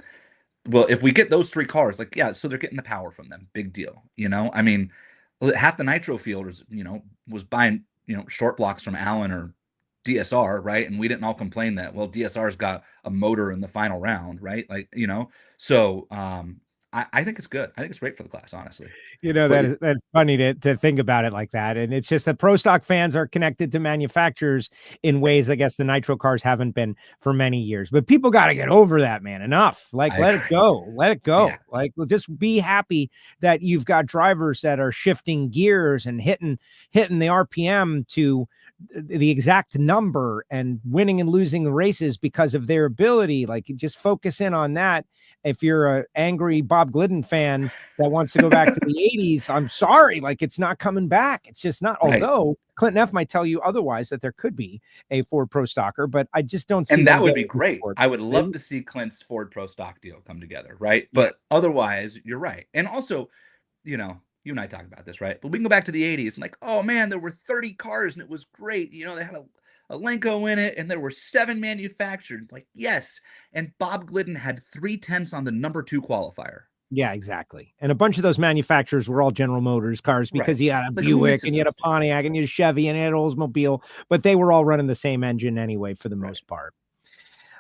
Well, if we get those 3 cars, like, yeah, so they're getting the power from them, big deal. I mean, half the Nitro field was buying short blocks from Allen or DSR, right? And we didn't all complain that, well, DSR's got a motor in the final round, right? Like, so I think it's good. I think it's great for the class, honestly. That's funny to think about it like that. And it's just that pro stock fans are connected to manufacturers in ways I guess the Nitro cars haven't been for many years. But people got to get over that, man. Enough. Like, let it go. Let it go. Yeah. Like, just be happy that you've got drivers that are shifting gears and hitting the RPM to the exact number and winning and losing the races because of their ability. Like, just focus in on that. If you're an angry Bob Glidden fan that wants to go back to the 80s, I'm sorry, like, it's not coming back. It's just not. Right. Although Clinton F might tell you otherwise, that there could be a Ford Pro Stocker, but I just don't see. And that would be great. I would love to see Clint's Ford Pro Stock deal come together, right? But otherwise, you're right. And also, you and I talk about this, right? But we can go back to the 80s and like, oh man, there were 30 cars and it was great. They had a Lenko in it and there were 7 manufactured. Like, yes. And Bob Glidden had 3/10 on the number 2 qualifier. Yeah, exactly. And a bunch of those manufacturers were all General Motors cars because he had a Buick and he had a Pontiac and he had a Chevy and he had an Oldsmobile, but they were all running the same engine anyway, for the most part.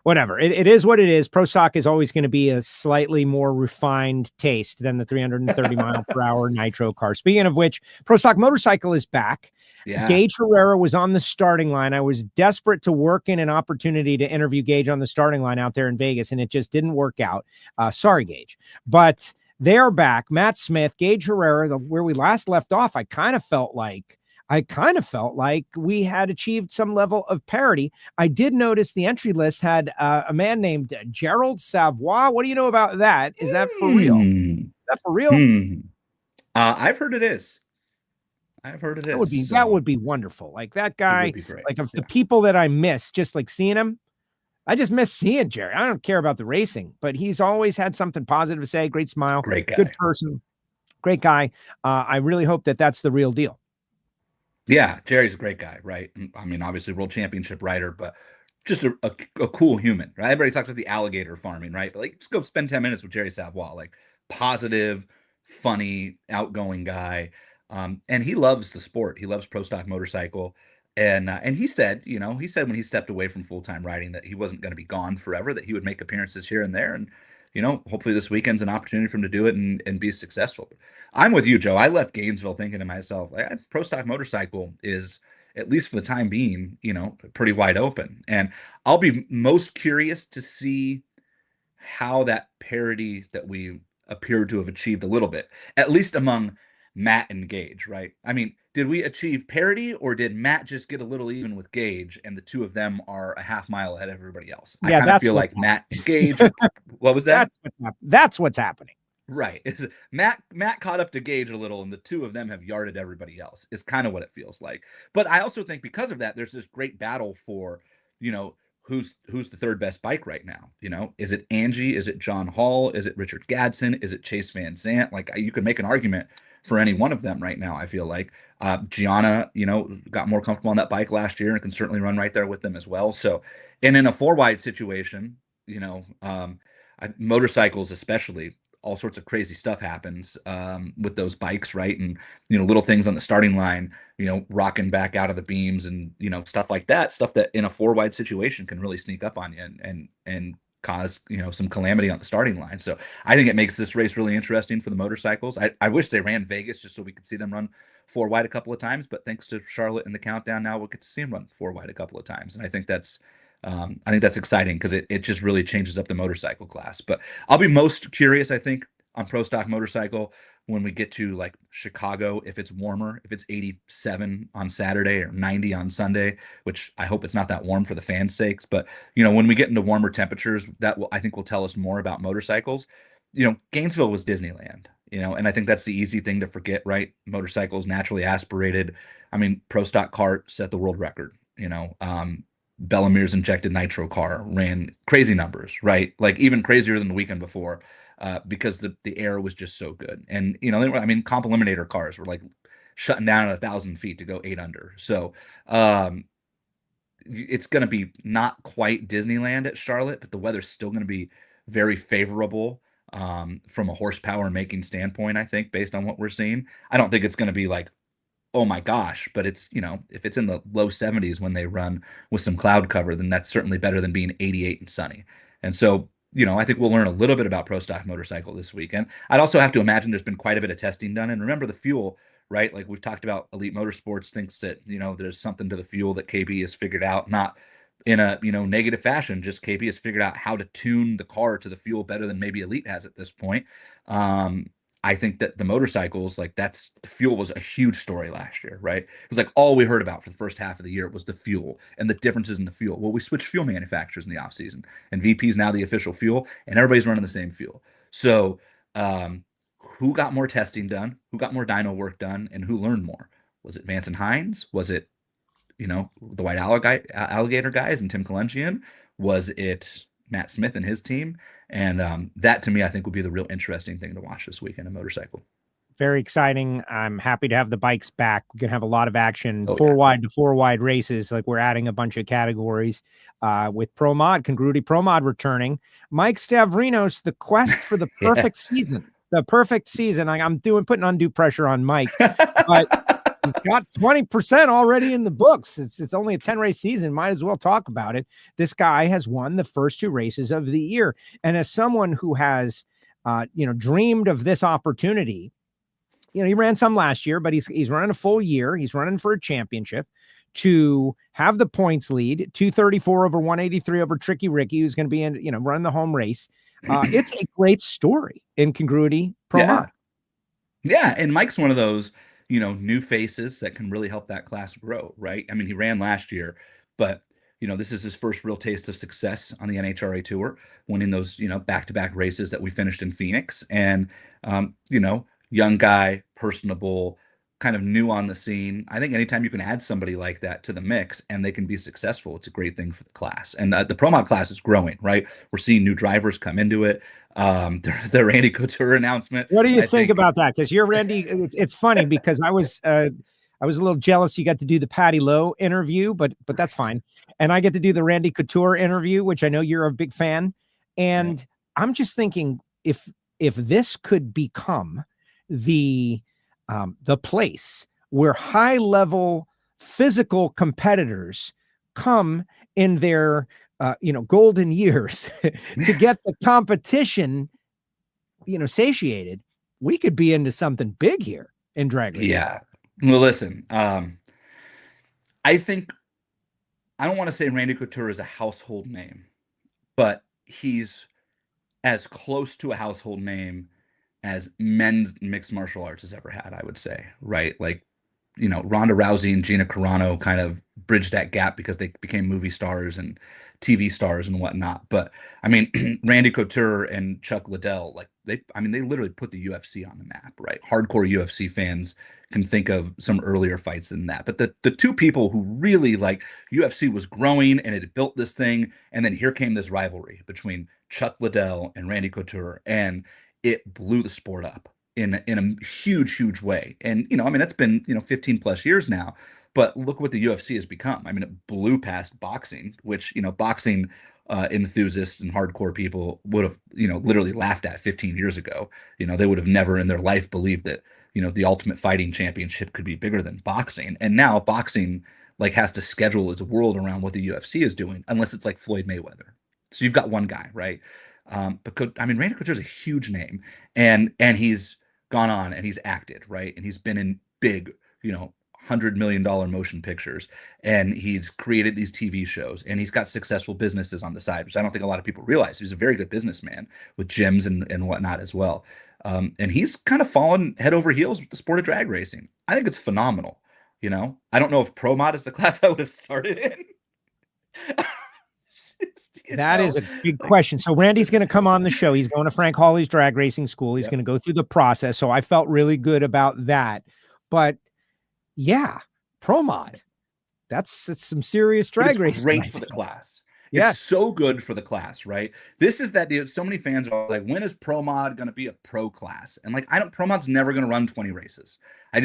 Whatever. It is what it is. Pro stock is always going to be a slightly more refined taste than the 330 mile per hour Nitro car. Speaking of which, Pro Stock Motorcycle is back. Yeah. Gaige Herrera was on the starting line. I was desperate to work in an opportunity to interview Gaige on the starting line out there in Vegas, and it just didn't work out. Sorry, Gaige. But they're back. Matt Smith, Gaige Herrera, where we last left off, I kind of felt like we had achieved some level of parity. I did notice the entry list had a man named Gerald Savoy. What do you know about that? Is that for real? Is that for real? I've heard it is. That would be wonderful. Like, that guy, like, of the people that I miss, just like seeing him, I just miss seeing Jerry. I don't care about the racing, but he's always had something positive to say. Great smile, great guy, good person, great guy. I really hope that that's the real deal. Yeah, Jerry's a great guy, right? I mean, obviously world championship rider, but just a cool human, right? Everybody talks about the alligator farming, right? But like, just go spend 10 minutes with Jerry Savoy, like, positive, funny, outgoing guy. And he loves the sport. He loves pro stock motorcycle. And he said when he stepped away from full-time riding that he wasn't going to be gone forever, that he would make appearances here and there. And, hopefully this weekend's an opportunity for him to do it and be successful. I'm with you, Joe. I left Gainesville thinking to myself, pro stock motorcycle is, at least for the time being, pretty wide open. And I'll be most curious to see how that parity that we appear to have achieved a little bit, at least among Matt and Gaige, right? I mean, did we achieve parity, or did Matt just get a little even with Gaige and the two of them are a half mile ahead of everybody else? I kind of feel like Matt and Gaige. What was that? That's what's happening. Right. Matt caught up to Gaige a little, and the two of them have yarded everybody else, is kind of what it feels like. But I also think because of that, there's this great battle for, who's the third best bike right now? Is it Angie? Is it John Hall? Is it Richard Gadsden? Is it Chase Van Zandt? Like, you could make an argument for any one of them right now. I feel like Gianna, got more comfortable on that bike last year and can certainly run right there with them as well. So, and in a 4-wide situation, motorcycles especially, all sorts of crazy stuff happens with those bikes, right? And little things on the starting line, rocking back out of the beams and stuff like that. Stuff that in a 4-wide situation can really sneak up on you and cause some calamity on the starting line. So I think it makes this race really interesting for the motorcycles. I wish they ran Vegas just so we could see them run 4-wide a couple of times, but thanks to Charlotte and the countdown, now we'll get to see them run 4-wide a couple of times. And I think that's exciting because it just really changes up the motorcycle class. But I'll be most curious, I think, on pro stock motorcycle when we get to like Chicago, if it's warmer, if it's 87 on Saturday or 90 on Sunday, which I hope it's not that warm for the fans' sakes, but when we get into warmer temperatures, I think will tell us more about motorcycles. Gainesville was Disneyland, and I think that's the easy thing to forget, right? Motorcycles naturally aspirated. I mean, Pro Stock Kart set the world record, Bellamir's injected nitro car ran crazy numbers, right? Like even crazier than the weekend before, because the air was just so good. And, comp eliminator cars were like shutting down at 1,000 feet to go 8 under. So it's going to be not quite Disneyland at Charlotte, but the weather's still going to be very favorable from a horsepower making standpoint, I think, based on what we're seeing. I don't think it's going to be like, oh my gosh, but it's, if it's in the low 70s when they run with some cloud cover, then that's certainly better than being 88 and sunny. And so, I think we'll learn a little bit about Pro Stock Motorcycle this weekend. I'd also have to imagine there's been quite a bit of testing done. And remember the fuel, right? Like we've talked about, Elite Motorsports thinks that, there's something to the fuel that KB has figured out, not in a, negative fashion, just KB has figured out how to tune the car to the fuel better than maybe Elite has at this point. I think that the motorcycles, like the fuel was a huge story last year, right? It was like all we heard about for the first half of the year was the fuel and the differences in the fuel. Well, we switched fuel manufacturers in the off season, and VP is now the official fuel, and everybody's running the same fuel. So who got more testing done? Who got more dyno work done? And who learned more? Was it Vance and Hines? Was it, the White Alligator guys and Tim Kalenshian? Was it Matt Smith and his team? And that, to me, I think would be the real interesting thing to watch this weekend in motorcycle. Very exciting. I'm happy to have the bikes back. We can have a lot of action, wide to 4 wide races. Like we're adding a bunch of categories with Pro Mod, Congruity Pro Mod returning. Mike Stavrinos, the quest for the perfect season. The perfect season. I'm putting undue pressure on Mike, but he's got 20% already in the books. It's only a 10-race season. Might as well talk about it. This guy has won the first 2 races of the year. And as someone who has, dreamed of this opportunity, he ran some last year, but he's running a full year. He's running for a championship to have the points lead, 234 over 183 over Tricky Ricky, who's going to be in, running the home race. It's a great story in Congruity Pro Mod. Yeah. And Mike's one of those, new faces that can really help that class grow, right? I mean, he ran last year, but, this is his first real taste of success on the NHRA tour, winning those, back-to-back races that we finished in Phoenix. And, young guy, personable, kind of new on the scene. I think anytime you can add somebody like that to the mix and they can be successful, it's a great thing for the class. And the Pro Mod class is growing, right? We're seeing new drivers come into it. The Randy Couture announcement. What do you think about that? Because you're Randy. It's funny because I was a little jealous you got to do the Patty Lowe interview, but that's fine. And I get to do the Randy Couture interview, which I know you're a big fan. And I'm just thinking if this could become the place where high level physical competitors come in their golden years to get the competition satiated, we could be into something big here in drag racing. Yeah. Well, listen, I think I don't want to say Randy Couture is a household name, but he's as close to a household name as men's mixed martial arts has ever had, I would say, right? Like, Ronda Rousey and Gina Carano kind of bridged that gap because they became movie stars and TV stars and whatnot. But I mean, Randy Couture and Chuck Liddell, like they literally put the UFC on the map, right? Hardcore UFC fans can think of some earlier fights than that. But the two people who really like UFC was growing and it had built this thing. And then here came this rivalry between Chuck Liddell and Randy Couture, and it blew the sport up in a huge, huge way. And, that's been, 15 plus years now, but look what the UFC has become. I mean, it blew past boxing, which, boxing enthusiasts and hardcore people would have, literally laughed at 15 years ago. They would have never in their life believed that, the Ultimate Fighting Championship could be bigger than boxing. And now boxing has to schedule its world around what the UFC is doing, unless it's like Floyd Mayweather. So you've got one guy, right? But Randy Couture is a huge name, and he's gone on and he's acted, right? And he's been in big, $100 million motion pictures, and he's created these TV shows, and he's got successful businesses on the side, which I don't think a lot of people realize. He's a very good businessman with gyms and whatnot as well. And he's kind of fallen head over heels with the sport of drag racing. I think it's phenomenal. You know, I don't know if Pro Mod is the class I would have started in. That is a big question. So Randy's going to come on the show. He's going to Frank Holley's drag racing school. He's going to go through the process. So I felt really good about that. But yeah, Pro Mod, that's some serious drag racing. Great for the class. Yes. It's so good for the class, right? This is that deal. So many fans are like, when is Pro Mod going to be a pro class? And like, Pro Mod's never going to run 20 races. I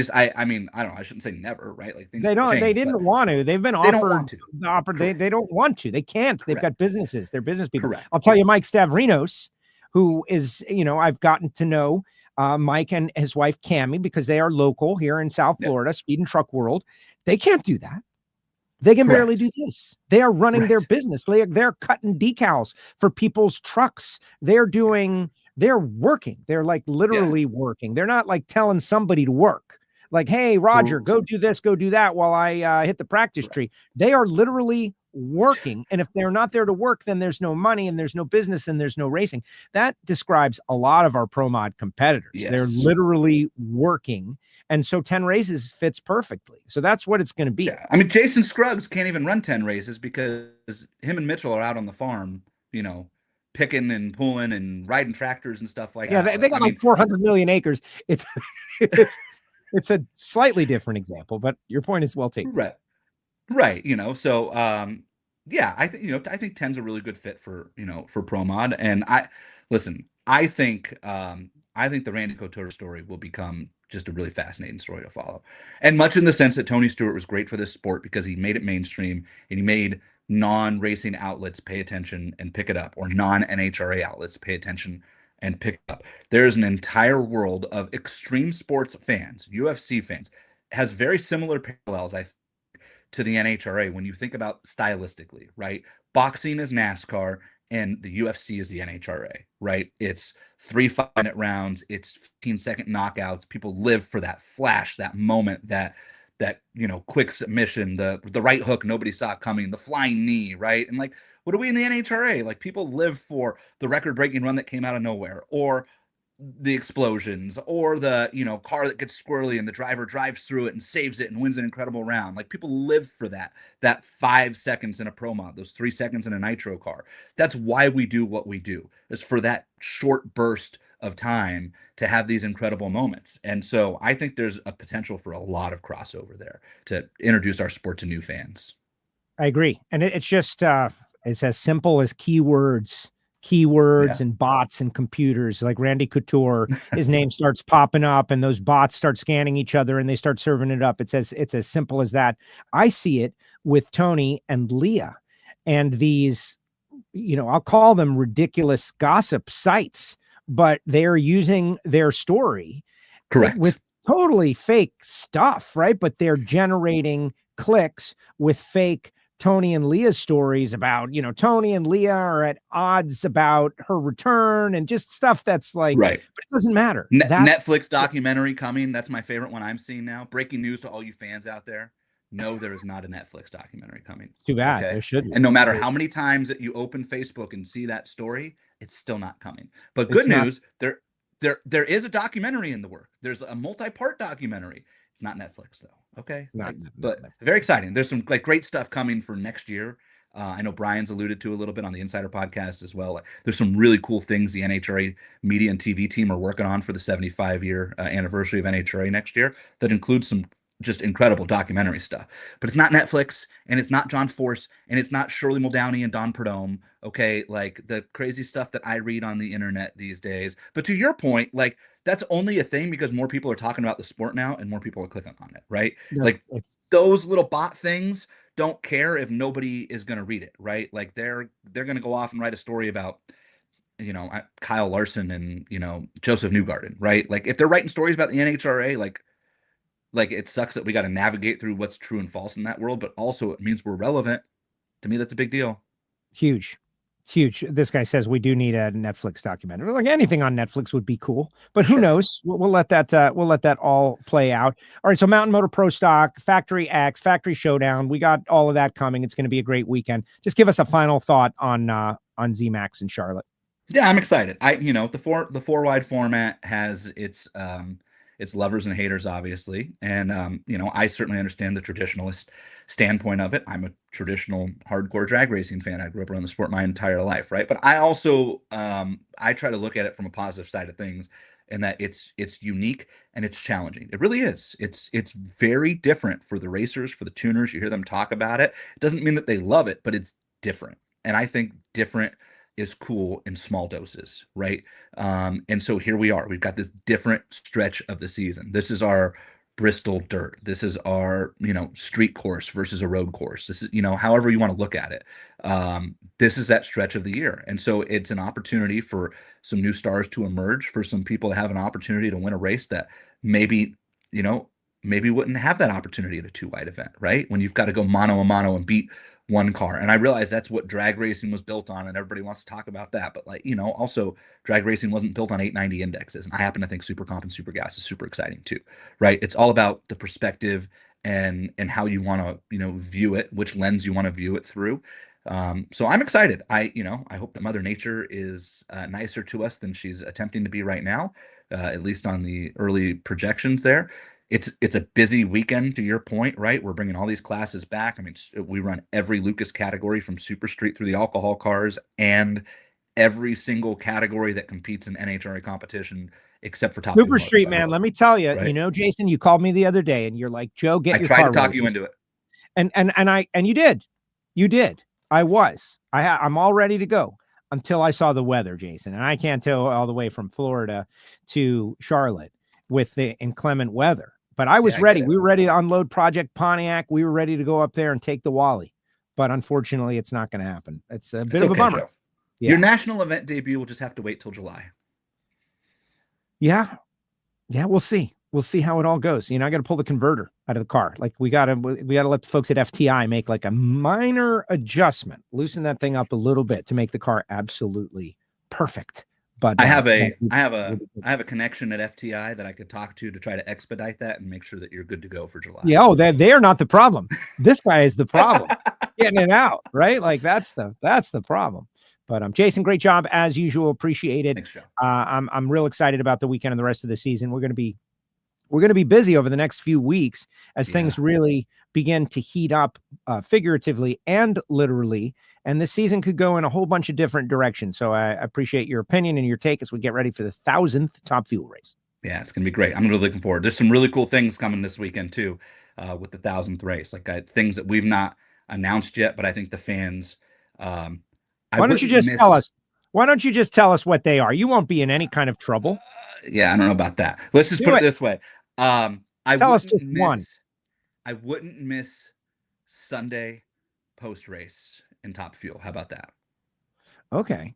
mean, I don't know. I shouldn't say never, right? Like things they didn't want to. They've been offered the opportunity. They don't want to. They can't. They've got businesses. They're business people. Correct. I'll tell you, Mike Stavrinos, who is, I've gotten to know Mike and his wife Cammie because they are local here in South Florida, Speed and Truck World. They can't do that. They can barely do this. They are running their business. They're cutting decals for people's trucks. They're working. They're like literally working. They're not like telling somebody to work. Like, hey, Roger, go do this, go do that while I hit the practice tree. They are literally working. And if they're not there to work, then there's no money and there's no business and there's no racing. That describes a lot of our Pro Mod competitors. Yes. They're literally working. And so 10 races fits perfectly. So that's what it's going to be. Yeah. I mean, Jason Scruggs can't even run 10 races because him and Mitchell are out on the farm, picking and pulling and riding tractors and stuff like that. Yeah, they got 400 million acres. It's a slightly different example, but your point is well taken. Right. So I think 10's a really good fit for Pro Mod. And I think the Randy Couture story will become just a really fascinating story to follow. And much in the sense that Tony Stewart was great for this sport because he made it mainstream and he made non-racing outlets pay attention and pick it up, or non-NHRA outlets pay attention and pick it up. There's an entire world of extreme sports fans, UFC fans, has very similar parallels, I think, to the NHRA when you think about stylistically, right? Boxing is NASCAR and the UFC is the NHRA, right? It's 3 5-minute rounds, it's 15-second knockouts. People live for that flash, that moment, that quick submission, the right hook nobody saw coming, the flying knee, right? And like, what are we in the NHRA? Like, people live for the record-breaking run that came out of nowhere, or the explosions, or the car that gets squirrely and the driver drives through it and saves it and wins an incredible round. Like, people live for that 5 seconds in a Pro Mod, those 3 seconds in a Nitro car. That's why we do what we do, is for that short burst of time to have these incredible moments. And so I think there's a potential for a lot of crossover there to introduce our sport to new fans. I agree. And it's just it's as simple as keywords and bots and computers. Like Randy Couture, his name starts popping up and those bots start scanning each other and they start serving it up. It's as simple as that. I see it with Tony and Leah and these, I'll call them ridiculous gossip sites, but they're using their story with totally fake stuff, right? But they're generating clicks with fake Tony and Leah's stories about, Tony and Leah are at odds about her return and just stuff that's like, but it doesn't matter. Netflix documentary coming. That's my favorite one I'm seeing now. Breaking news to all you fans out there. No, there is not a Netflix documentary coming. Too bad. There should be. And no matter how many times that you open Facebook and see that story, it's still not coming. But good news, there is a documentary in the work. There's a multi-part documentary. It's not Netflix though. Okay. But very exciting. There's some great stuff coming for next year. I know Brian's alluded to a little bit on the Insider podcast as well. There's some really cool things the NHRA media and TV team are working on for the 75-year anniversary of NHRA next year that includes some just incredible documentary stuff. But it's not Netflix, and it's not John Force, and it's not Shirley Muldowney and Don Perdome. Okay, like the crazy stuff that I read on the internet these days. But to your point, like, that's only a thing because more people are talking about the sport now and more people are clicking on it, right? Yeah, like those little bot things don't care if nobody is going to read it, right? Like they're going to go off and write a story about, Kyle Larson and, Joseph Newgarden, right? Like if they're writing stories about the NHRA, like it sucks that we got to navigate through what's true and false in that world, but also it means we're relevant. To me, that's a big deal. Huge. This guy says we do need a Netflix documentary. Like anything on Netflix would be cool, but who knows? We'll let that all play out. All right. So Mountain Motor Pro Stock, Factory X, Factory Showdown. We got all of that coming. It's going to be a great weekend. Just give us a final thought on zMAX in Charlotte. Yeah, I'm excited. The four wide format has its lovers and haters, obviously, and I certainly understand the traditionalist standpoint of it. I'm a traditional hardcore drag racing fan. I grew up around the sport my entire life, right? But I also I try to look at it from a positive side of things, in that it's unique and it's challenging. It really is. It's very different for the racers, for the tuners. You hear them talk about it. It doesn't mean that they love it, but it's different, and I think different is cool in small doses, right? And so here we are. We've got this different stretch of the season. This is our Bristol dirt. This is our, street course versus a road course. This is, however you want to look at it. This is that stretch of the year. And so it's an opportunity for some new stars to emerge, for some people to have an opportunity to win a race that maybe wouldn't have that opportunity at a two-wide event, right? When you've got to go mano a mano and beat one car. And I realize that's what drag racing was built on, and everybody wants to talk about that. But also drag racing wasn't built on 890 indexes. And I happen to think Super Comp and Super Gas is super exciting too, right? It's all about the perspective and how you want to, view it, which lens you want to view it through. So I'm excited. I hope that Mother Nature is nicer to us than she's attempting to be right now, at least on the early projections there. It's a busy weekend, to your point, right? We're bringing all these classes back. I mean, we run every Lucas category from Super Street through the alcohol cars, and every single category that competes in NHRA competition except for Top Super Street, man. Let me tell you, right? Jason, you called me the other day and you're like, Joe, get your car. I tried to talk you into it. And you did. You did. I'm all ready to go until I saw the weather, Jason. And I can't tell all the way from Florida to Charlotte with the inclement weather. But I was ready. We were ready to unload Project Pontiac. We were ready to go up there and take the Wally. But unfortunately, it's not going to happen. It's a bit of a bummer. Yeah. Your national event debut will just have to wait till July. Yeah. Yeah, we'll see. We'll see how it all goes. I got to pull the converter out of the car. Like we got to let the folks at FTI make like a minor adjustment, loosen that thing up a little bit to make the car absolutely perfect. But I have a connection at FTI that I could talk to try to expedite that and make sure that you're good to go for July. Yeah, they are not the problem. This guy is the problem. Getting it out, right? Like that's the problem. But Jason, great job as usual. Appreciate it. Thanks, Joe. I'm real excited about the weekend and the rest of the season. We're going to be busy over the next few weeks as things really begin to heat up figuratively and literally. And this season could go in a whole bunch of different directions. So I appreciate your opinion and your take as we get ready for the 1,000th Top Fuel race. Yeah, it's going to be great. I'm really looking forward. There's some really cool things coming this weekend too, with the 1,000th race. Like things that we've not announced yet, but I think the fans. Why don't you just tell us? Why don't you just tell us what they are? You won't be in any kind of trouble. Yeah, I don't know about that. Let's just put it this way. Tell us just one. I wouldn't miss Sunday post race in Top Fuel. How about that? Okay.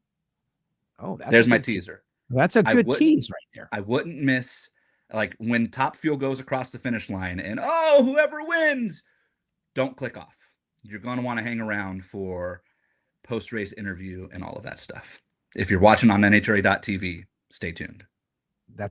Oh, there's my teaser. That's a good tease right there. I wouldn't miss, like, when Top Fuel goes across the finish line and whoever wins, don't click off. You're going to want to hang around for post race interview and all of that stuff. If you're watching on NHRA.tv, stay tuned.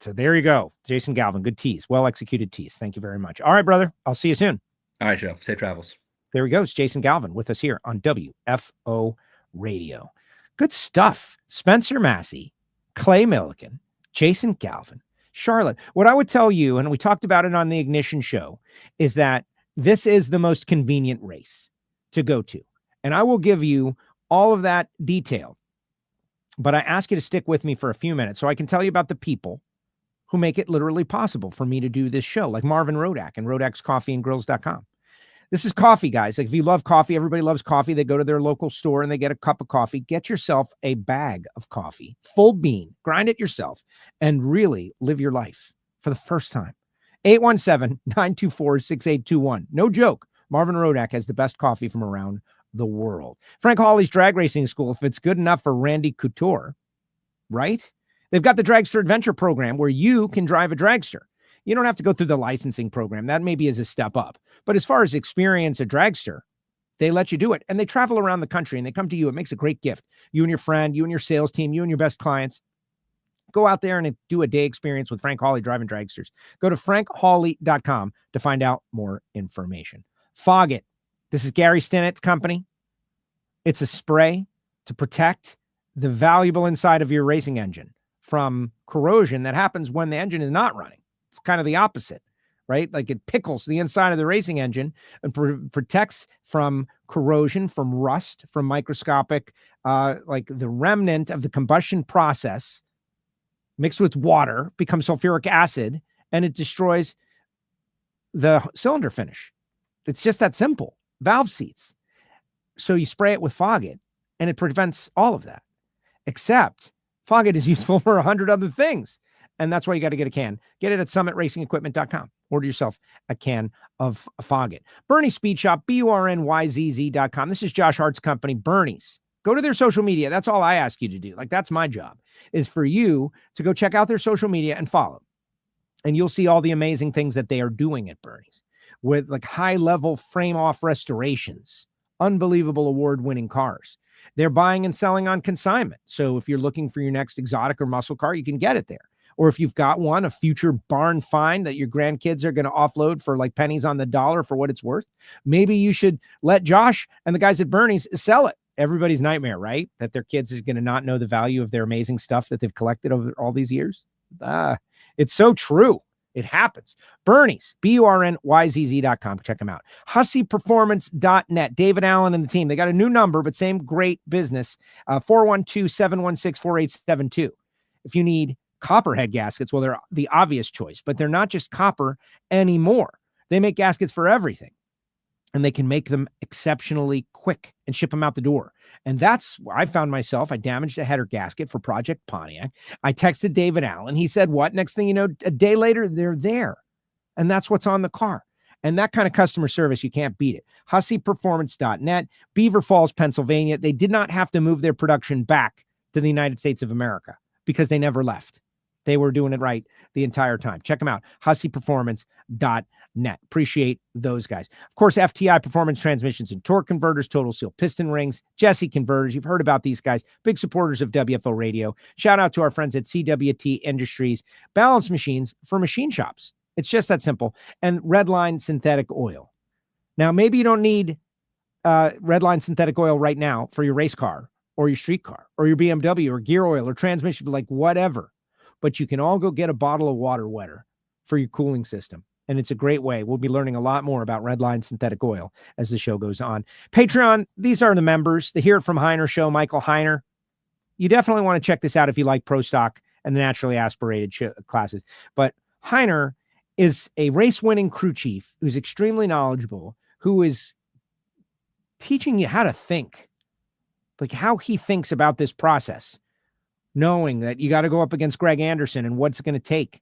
There you go. Jason Galvin, good tease. Well executed tease. Thank you very much. All right, brother. I'll see you soon. All right, Joe. Safe travels. There he goes. Jason Galvin with us here on WFO Radio. Good stuff. Spencer Massey, Clay Millican, Jason Galvin, Charlotte. What I would tell you, and we talked about it on the Ignition show, is that this is the most convenient race to go to. And I will give you all of that detail. But I ask you to stick with me for a few minutes so I can tell you about the people who make it literally possible for me to do this show, like Marvin Rodak and Rodak'sCoffeeandGrills.com. This is coffee, guys. Like if you love coffee, everybody loves coffee. They go to their local store and they get a cup of coffee. Get yourself a bag of coffee, full bean, grind it yourself, and really live your life for the first time. 817-924-6821. No joke. Marvin Rodak has the best coffee from around the world. Frank Holley's Drag Racing School, if it's good enough for Randy Couture, right? They've got the Dragster Adventure program where you can drive a dragster. You don't have to go through the licensing program. That maybe is a step up. But as far as experience a dragster, they let you do it. And they travel around the country and they come to you. It makes a great gift. You and your friend, you and your sales team, you and your best clients. Go out there and do a day experience with Frank Holley driving dragsters. Go to frankholley.com to find out more information. Foggit. This is Gary Stinnett's company. It's a spray to protect the valuable inside of your racing engine from corrosion that happens when the engine is not running. It's kind of the opposite, right? Like it pickles the inside of the racing engine and protects from corrosion, from rust, from microscopic, like the remnant of the combustion process mixed with water becomes sulfuric acid, and it destroys the cylinder finish. It's just that simple. Valve seats. So you spray it with Foggit, and it prevents all of that. Except Foggit is useful for 100 other things. And that's why you got to get a can. Get it at summit-racingequipment.com. Order yourself a can of Foggit. Bernie's Speed Shop, BURNYZZ.com. This is Josh Hart's company, Bernie's. Go to their social media. That's all I ask you to do. Like, that's my job, is for you to go check out their social media and follow. And you'll see all the amazing things that they are doing at Bernie's with like high-level frame-off restorations, unbelievable award-winning cars. They're buying and selling on consignment. So if you're looking for your next exotic or muscle car, you can get it there. Or if you've got one, a future barn find that your grandkids are going to offload for like pennies on the dollar for what it's worth, maybe you should let Josh and the guys at Bernie's sell it. Everybody's nightmare, right? That their kids is going to not know the value of their amazing stuff that they've collected over all these years. It's so true. It happens. Bernie's, BURNYZZ.com. Check them out. HusseyPerformance.net. David Allen and the team. They got a new number, but same great business. 412-716-4872. If you need copperhead gaskets, well, they're the obvious choice, but they're not just copper anymore. They make gaskets for everything, and they can make them exceptionally quick and ship them out the door. And that's where I found myself. I damaged a header gasket for Project Pontiac. I texted David Allen. He said, what? Next thing you know, a day later, they're there. And that's what's on the car. And that kind of customer service, you can't beat it. HusseyPerformance.net, Beaver Falls, Pennsylvania. They did not have to move their production back to the United States of America because they never left. They were doing it right the entire time. Check them out, HusseyPerformance.net. Appreciate those guys. Of course, FTI Performance Transmissions and Torque Converters, Total Seal Piston Rings, Jesse Converters. You've heard about these guys, big supporters of WFO Radio. Shout out to our friends at CWT Industries, Balance Machines for machine shops. It's just that simple. And Redline Synthetic Oil. Now, maybe you don't need Redline Synthetic Oil right now for your race car or your street car or your BMW or gear oil or transmission, like whatever. But you can all go get a bottle of water wetter for your cooling system. And it's a great way. We'll be learning a lot more about Redline Synthetic Oil as the show goes on. Patreon, these are the members. The Hear It From Heiner show, Michael Heiner. You definitely want to check this out if you like Pro Stock and the naturally aspirated classes. But Heiner is a race-winning crew chief who's extremely knowledgeable, who is teaching you how to think, like how he thinks about this process, knowing that you got to go up against Greg Anderson and what's it going to take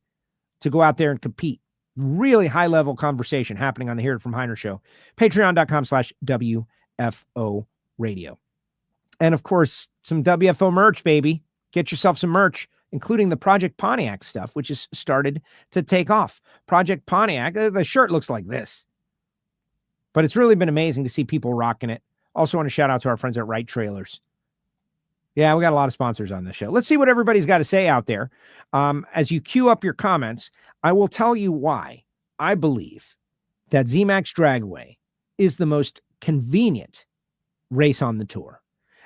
to go out there and compete. Really high-level conversation happening on the Hear It From Heiner show. Patreon.com/WFO Radio. And, of course, some WFO merch, baby. Get yourself some merch, including the Project Pontiac stuff, which has started to take off. Project Pontiac, the shirt looks like this. But it's really been amazing to see people rocking it. Also want to shout out to our friends at Wright Trailers. Yeah, we got a lot of sponsors on this show. Let's see what everybody's got to say out there. As you queue up your comments, I will tell you why I believe that zMAX Dragway is the most convenient race on the tour.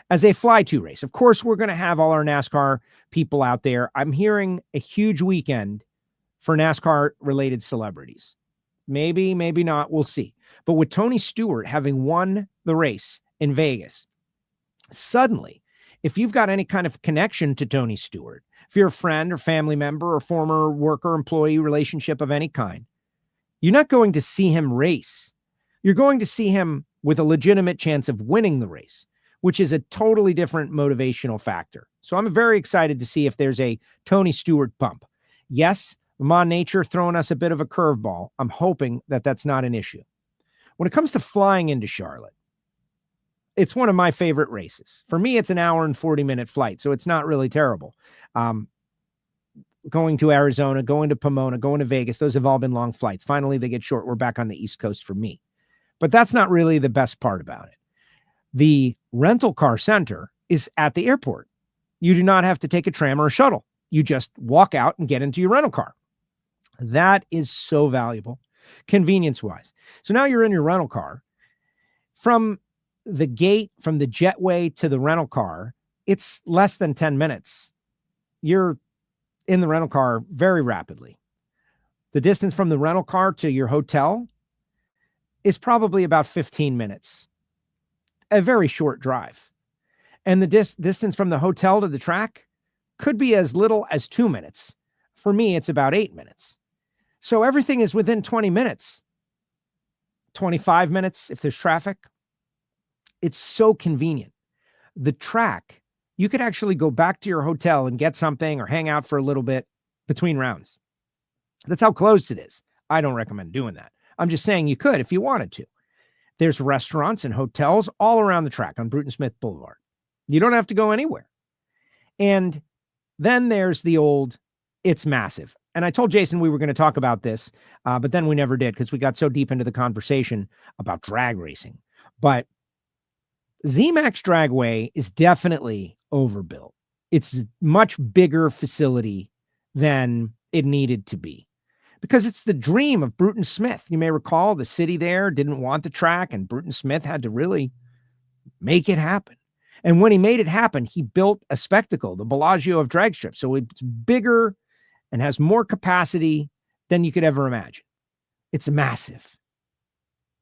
As a fly-to race, of course, we're going to have all our NASCAR people out there. I'm hearing a huge weekend for NASCAR-related celebrities. Maybe, maybe not. We'll see. But with Tony Stewart having won the race in Vegas, suddenly, if you've got any kind of connection to Tony Stewart, if you're a friend or family member or former worker-employee relationship of any kind, you're not going to see him race. You're going to see him with a legitimate chance of winning the race, which is a totally different motivational factor. So I'm very excited to see if there's a Tony Stewart bump. Yes, Mod Nature throwing us a bit of a curveball. I'm hoping that that's not an issue. When it comes to flying into Charlotte, it's one of my favorite races. For me, it's an hour and 40-minute flight, so it's not really terrible. Going to Arizona, going to Pomona, going to Vegas, those have all been long flights. Finally, they get short. We're back on the East Coast for me. But that's not really the best part about it. The rental car center is at the airport. You do not have to take a tram or a shuttle. You just walk out and get into your rental car. That is so valuable, convenience-wise. So now you're in your rental car. From the gate, from the jetway to the rental car, it's less than 10 minutes. You're in the rental car very rapidly. The distance from the rental car to your hotel is probably about 15 minutes, a very short drive. And the distance from the hotel to the track could be as little as 2 minutes. For me, it's about 8 minutes. So everything is within 20 minutes, 25 minutes if there's traffic. It's so convenient. The track, you could actually go back to your hotel and get something or hang out for a little bit between rounds. That's how close it is. I don't recommend doing that. I'm just saying you could if you wanted to. There's restaurants and hotels all around the track on Bruton Smith Boulevard. You don't have to go anywhere. And then there's the old, it's massive. And I told Jason we were going to talk about this, but then we never did because we got so deep into the conversation about drag racing. But zMAX Dragway is definitely overbuilt. It's a much bigger facility than it needed to be because it's the dream of Bruton Smith. You may recall the city there didn't want the track, and Bruton Smith had to really make it happen. And when he made it happen, he built a spectacle, the Bellagio of Dragstrips. So it's bigger and has more capacity than you could ever imagine. It's massive.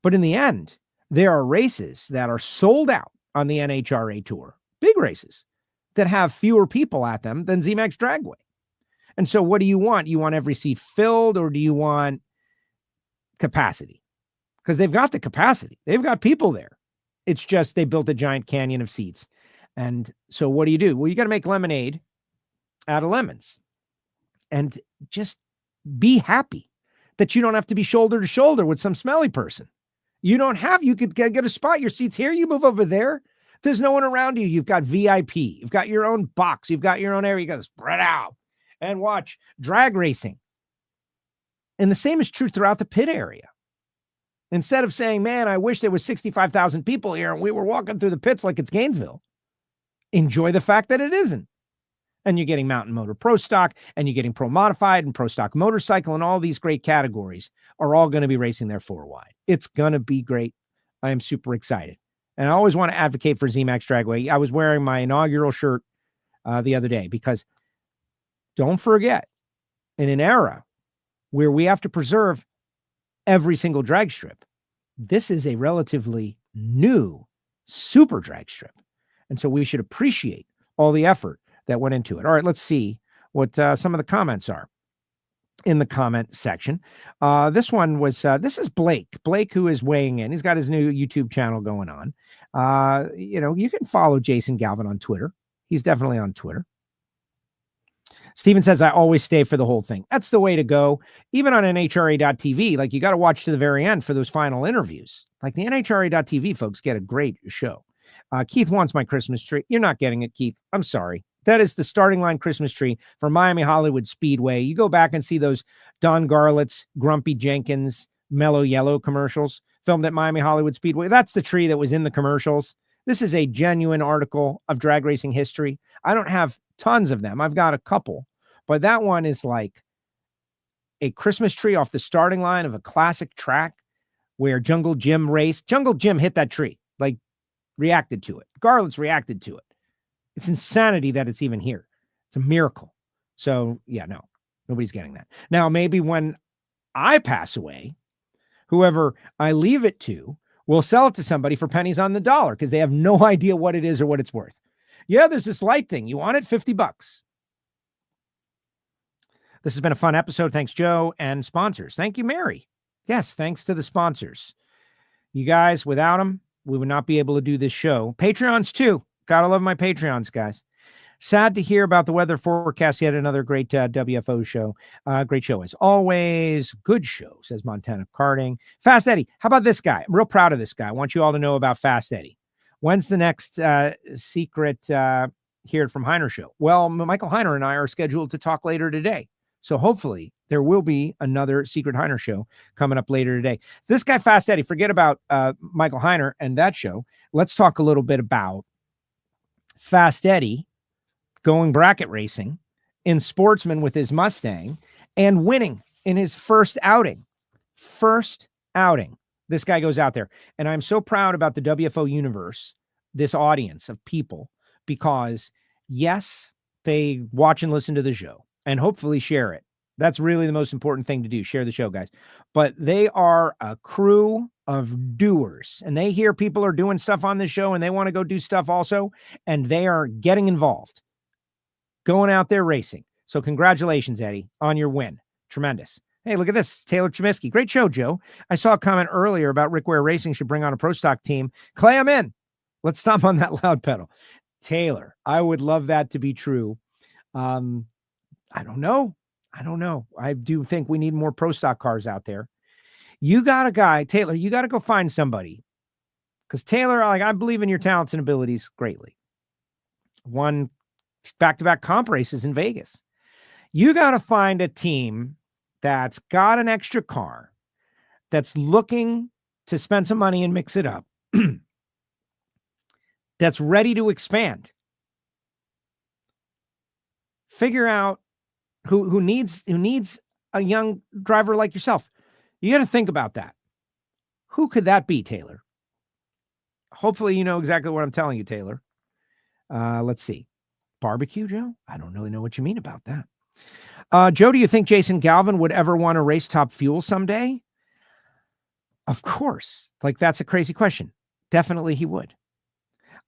But in the end, there are races that are sold out on the NHRA tour, big races that have fewer people at them than zMAX Dragway. And so what do you want? You want every seat filled, or do you want capacity? Because they've got the capacity. They've got people there. It's just they built a giant canyon of seats. And so what do? Well, you got to make lemonade out of lemons and just be happy that you don't have to be shoulder to shoulder with some smelly person. You could get a spot. Your seat's here. You move over there. There's no one around you. You've got VIP. You've got your own box. You've got your own area. You got to spread out and watch drag racing. And the same is true throughout the pit area. Instead of saying, man, I wish there was 65,000 people here and we were walking through the pits like it's Gainesville, enjoy the fact that it isn't. And you're getting Mountain Motor Pro Stock, and you're getting Pro Modified and Pro Stock Motorcycle, and all these great categories are all going to be racing there 4-wide. It's going to be great. I am super excited. And I always want to advocate for zMAX Dragway. I was wearing my inaugural shirt the other day because don't forget, in an era where we have to preserve every single drag strip, this is a relatively new super drag strip. And so we should appreciate all the effort that went into it. All right, let's see what some of the comments are in the comment section. This one was, this is Blake, who is weighing in. He's got his new YouTube channel going on. You can follow Jason Galvin on Twitter. He's definitely on Twitter. Steven says, I always stay for the whole thing. That's the way to go. Even on NHRA.TV, like you got to watch to the very end for those final interviews. Like the NHRA.TV folks get a great show. Keith wants my Christmas tree. You're not getting it, Keith. I'm sorry. That is the starting line Christmas tree for Miami Hollywood Speedway. You go back and see those Don Garlits, Grumpy Jenkins, Mellow Yellow commercials filmed at Miami Hollywood Speedway. That's the tree that was in the commercials. This is a genuine article of drag racing history. I don't have tons of them. I've got a couple, but that one is like a Christmas tree off the starting line of a classic track where Jungle Jim raced. Jungle Jim hit that tree, like reacted to it. Garlits reacted to it. It's insanity that it's even here. It's a miracle. So yeah, no, nobody's getting that. Now, maybe when I pass away, whoever I leave it to will sell it to somebody for pennies on the dollar because they have no idea what it is or what it's worth. Yeah, there's this light thing. You want it? $50. This has been a fun episode. Thanks, Joe, and sponsors. Thank you, Mary. Yes, thanks to the sponsors. You guys, without them, we would not be able to do this show. Patreons, too. Gotta love my Patreons, guys. Sad to hear about the weather forecast. Yet another great WFO show. Great show as always. Good show, says Montana Karting. Fast Eddie. How about this guy? I'm real proud of this guy. I want you all to know about Fast Eddie. When's the next secret Hear It From Heiner show? Well, Michael Heiner and I are scheduled to talk later today. So hopefully there will be another Secret Heiner show coming up later today. This guy, Fast Eddie, forget about Michael Heiner and that show. Let's talk a little bit about Fast Eddie going bracket racing in Sportsman with his Mustang and winning in his first outing. First outing. This guy goes out there. And I'm so proud about the WFO universe, this audience of people because yes, they watch and listen to the show and hopefully share it. That's really the most important thing to do. Share the show, guys. But they are a crew of doers, and they hear people are doing stuff on the show and they want to go do stuff also. And they are getting involved, going out there racing. So congratulations, Eddie, on your win. Tremendous. Hey, look at this. Taylor Chemiskey. Great show, Joe. I saw a comment earlier about Rick Ware Racing should bring on a pro stock team. Clay, I'm in. Let's stomp on that loud pedal. Taylor, I would love that to be true. I don't know. I do think we need more pro stock cars out there. You got a guy, Taylor, you got to go find somebody. Because Taylor, I believe in your talents and abilities greatly. Won back-to-back comp races in Vegas. You got to find a team that's got an extra car, that's looking to spend some money and mix it up, that's ready to expand. Figure out who needs a young driver like yourself. You got to think about that. Who could that be, Taylor? Hopefully you know exactly what I'm telling you, Taylor. Let's see. Barbecue, Joe? I don't really know what you mean about that. Joe, do you think Jason Galvin would ever want to race Top Fuel someday? Of course. That's a crazy question. Definitely he would.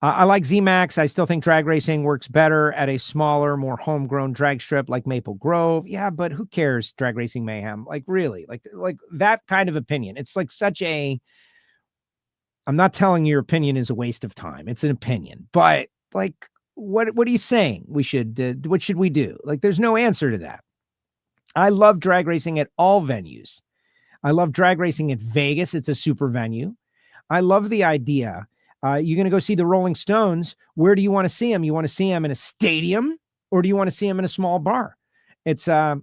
I like zMAX. I still think drag racing works better at a smaller, more homegrown drag strip like Maple Grove. Yeah, but who cares? Drag Racing Mayhem. Really, like that kind of opinion. It's such a, I'm not telling your opinion is a waste of time. It's an opinion, but what are you saying? We should, what should we do? There's no answer to that. I love drag racing at all venues. I love drag racing at Vegas. It's a super venue. I love the idea. You're going to go see the Rolling Stones. Where do you want to see them? You want to see them in a stadium, or do you want to see them in a small bar? It's a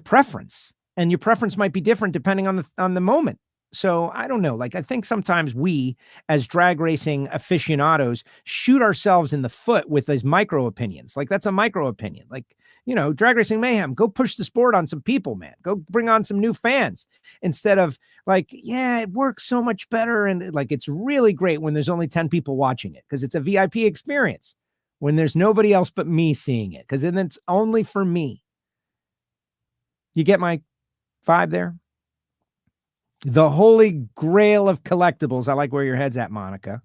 preference, and your preference might be different depending on the moment. So I don't know. I think sometimes we, as drag racing aficionados, shoot ourselves in the foot with these micro opinions. That's a micro opinion. Drag Racing Mayhem, go push the sport on some people, man. Go bring on some new fans instead of yeah, it works so much better. And it's really great when there's only 10 people watching it because it's a VIP experience when there's nobody else but me seeing it because then it's only for me. You get my vibe there? The holy grail of collectibles. I like where your head's at, Monica.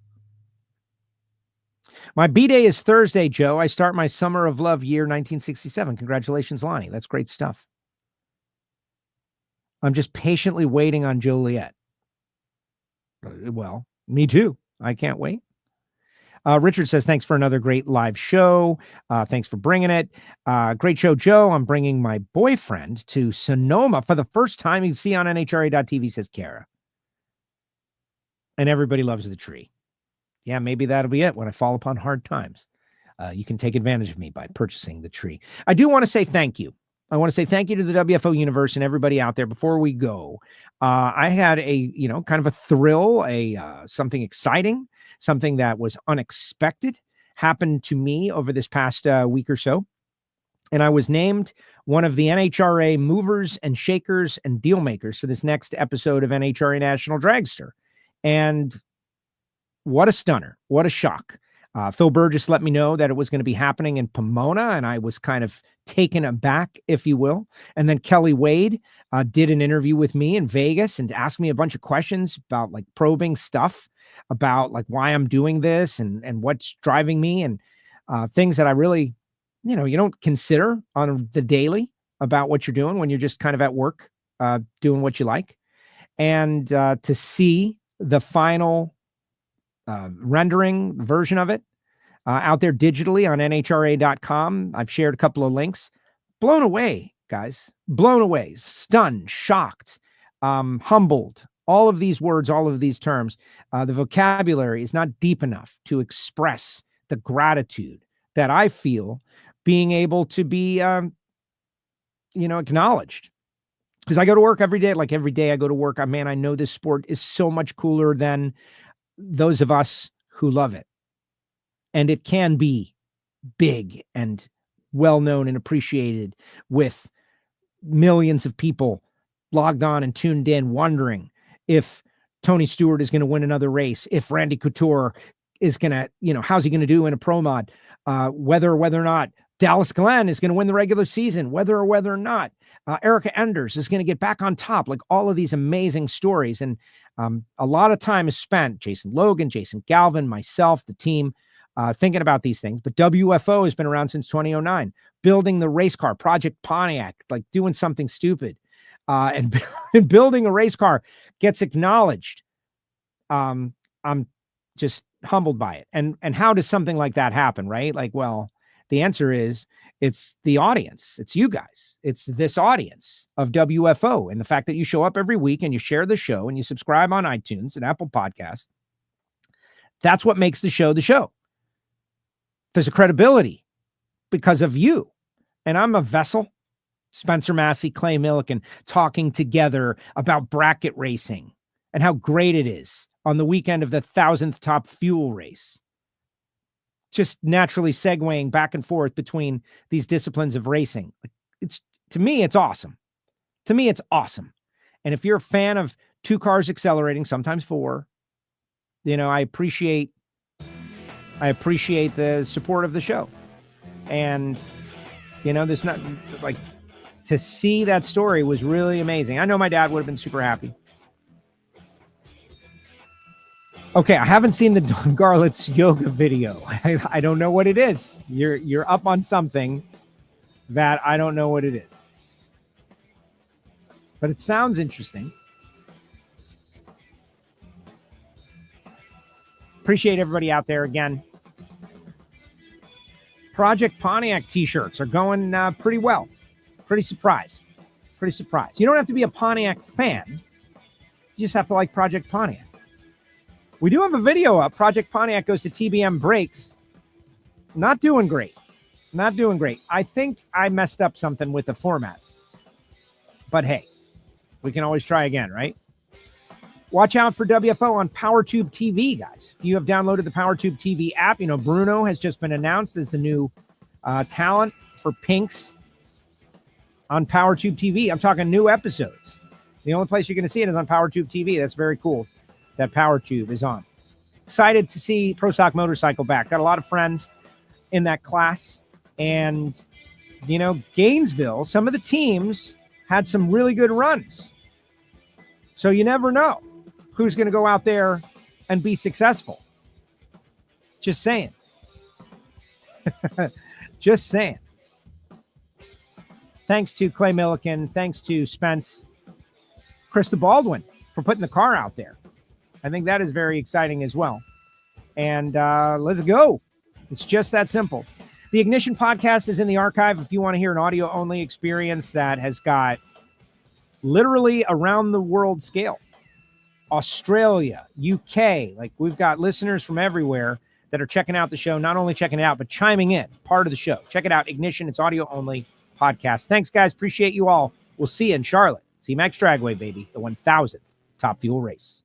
My B-Day is Thursday, Joe. I start my Summer of Love year 1967. Congratulations, Lonnie. That's great stuff. I'm just patiently waiting on Joliet. Well, me too. I can't wait. Richard says, thanks for another great live show. Thanks for bringing it. Great show, Joe. I'm bringing my boyfriend to Sonoma for the first time. You can see on NHRA.tv, says Kara. And everybody loves the tree. Yeah, maybe that'll be it when I fall upon hard times. You can take advantage of me by purchasing the tree. I do want to say thank you. I want to say thank you to the WFO universe and everybody out there. Before we go, I had a, kind of a thrill, something exciting, something that was unexpected happened to me over this past week or so. And I was named one of the NHRA movers and shakers and deal makers for this next episode of NHRA National Dragster. And what a stunner. What a shock. Phil Burgess let me know that it was going to be happening in Pomona, and I was kind of taken aback, if you will. And then Kelly Wade did an interview with me in Vegas and asked me a bunch of questions about probing stuff about why I'm doing this and what's driving me and things that I really, you don't consider on the daily about what you're doing when you're just kind of at work doing what you like. And to see the final rendering version of it out there digitally on NHRA.com. I've shared a couple of links. Blown away, guys. Blown away. Stunned, shocked, humbled. All of these words, all of these terms. The vocabulary is not deep enough to express the gratitude that I feel being able to be, acknowledged. Because I go to work every day. Every day I go to work. I know this sport is so much cooler than those of us who love it. And it can be big and well-known and appreciated with millions of people logged on and tuned in, wondering if Tony Stewart is going to win another race, if Randy Couture is going to, how's he going to do in a pro mod? Whether or not Dallas Glenn is going to win the regular season, whether or not Erica Enders is going to get back on top, like all of these amazing stories. And a lot of time is spent, Jason Logan, Jason Galvin, myself, the team, thinking about these things. But WFO has been around since 2009, building the race car, Project Pontiac, like doing something stupid. And building a race car gets acknowledged. I'm just humbled by it. And how does something like that happen, right? Like, well, the answer is it's the audience. It's you guys. It's this audience of WFO. And the fact that you show up every week and you share the show and you subscribe on iTunes and Apple Podcasts, that's what makes the show the show. There's a credibility because of you. And I'm a vessel. Spencer Massey, Clay Millican, talking together about bracket racing and how great it is on the weekend of the 1,000th Top Fuel race. Just naturally segueing back and forth between these disciplines of racing. To me, it's awesome. To me, it's awesome. And if you're a fan of two cars accelerating, sometimes four, I appreciate the support of the show. And, there's not like, to see that story was really amazing. I know my dad would have been super happy. Okay, I haven't seen the Don Garlits yoga video. I don't know what it is. You're up on something that I don't know what it is. But it sounds interesting. Appreciate everybody out there again. Project Pontiac t-shirts are going pretty well. Pretty surprised. You don't have to be a Pontiac fan. You just have to like Project Pontiac. We do have a video up. Project Pontiac goes to TBM Brakes. Not doing great. I think I messed up something with the format. But hey, we can always try again, right? Watch out for WFO on PowerTube TV, guys. If you have downloaded the PowerTube TV app, Bruno has just been announced as the new talent for Pinks on PowerTube TV. I'm talking new episodes. The only place you're going to see it is on PowerTube TV. That's very cool that PowerTube is on. Excited to see Pro Stock Motorcycle back. Got a lot of friends in that class. And, Gainesville, some of the teams had some really good runs. So you never know who's going to go out there and be successful. Just saying. Just saying. Thanks to Clay Millican. Thanks to Spence. Krista Baldwin for putting the car out there. I think that is very exciting as well. And let's go. It's just that simple. The Ignition podcast is in the archive if you want to hear an audio-only experience that has got literally around the world scale. Australia, UK, like we've got listeners from everywhere that are checking out the show, not only checking it out, but chiming in, part of the show. Check it out, Ignition. It's audio-only podcast. Thanks, guys. Appreciate you all. We'll see you in Charlotte. zMAX Dragway, baby. The 1,000th Top Fuel race.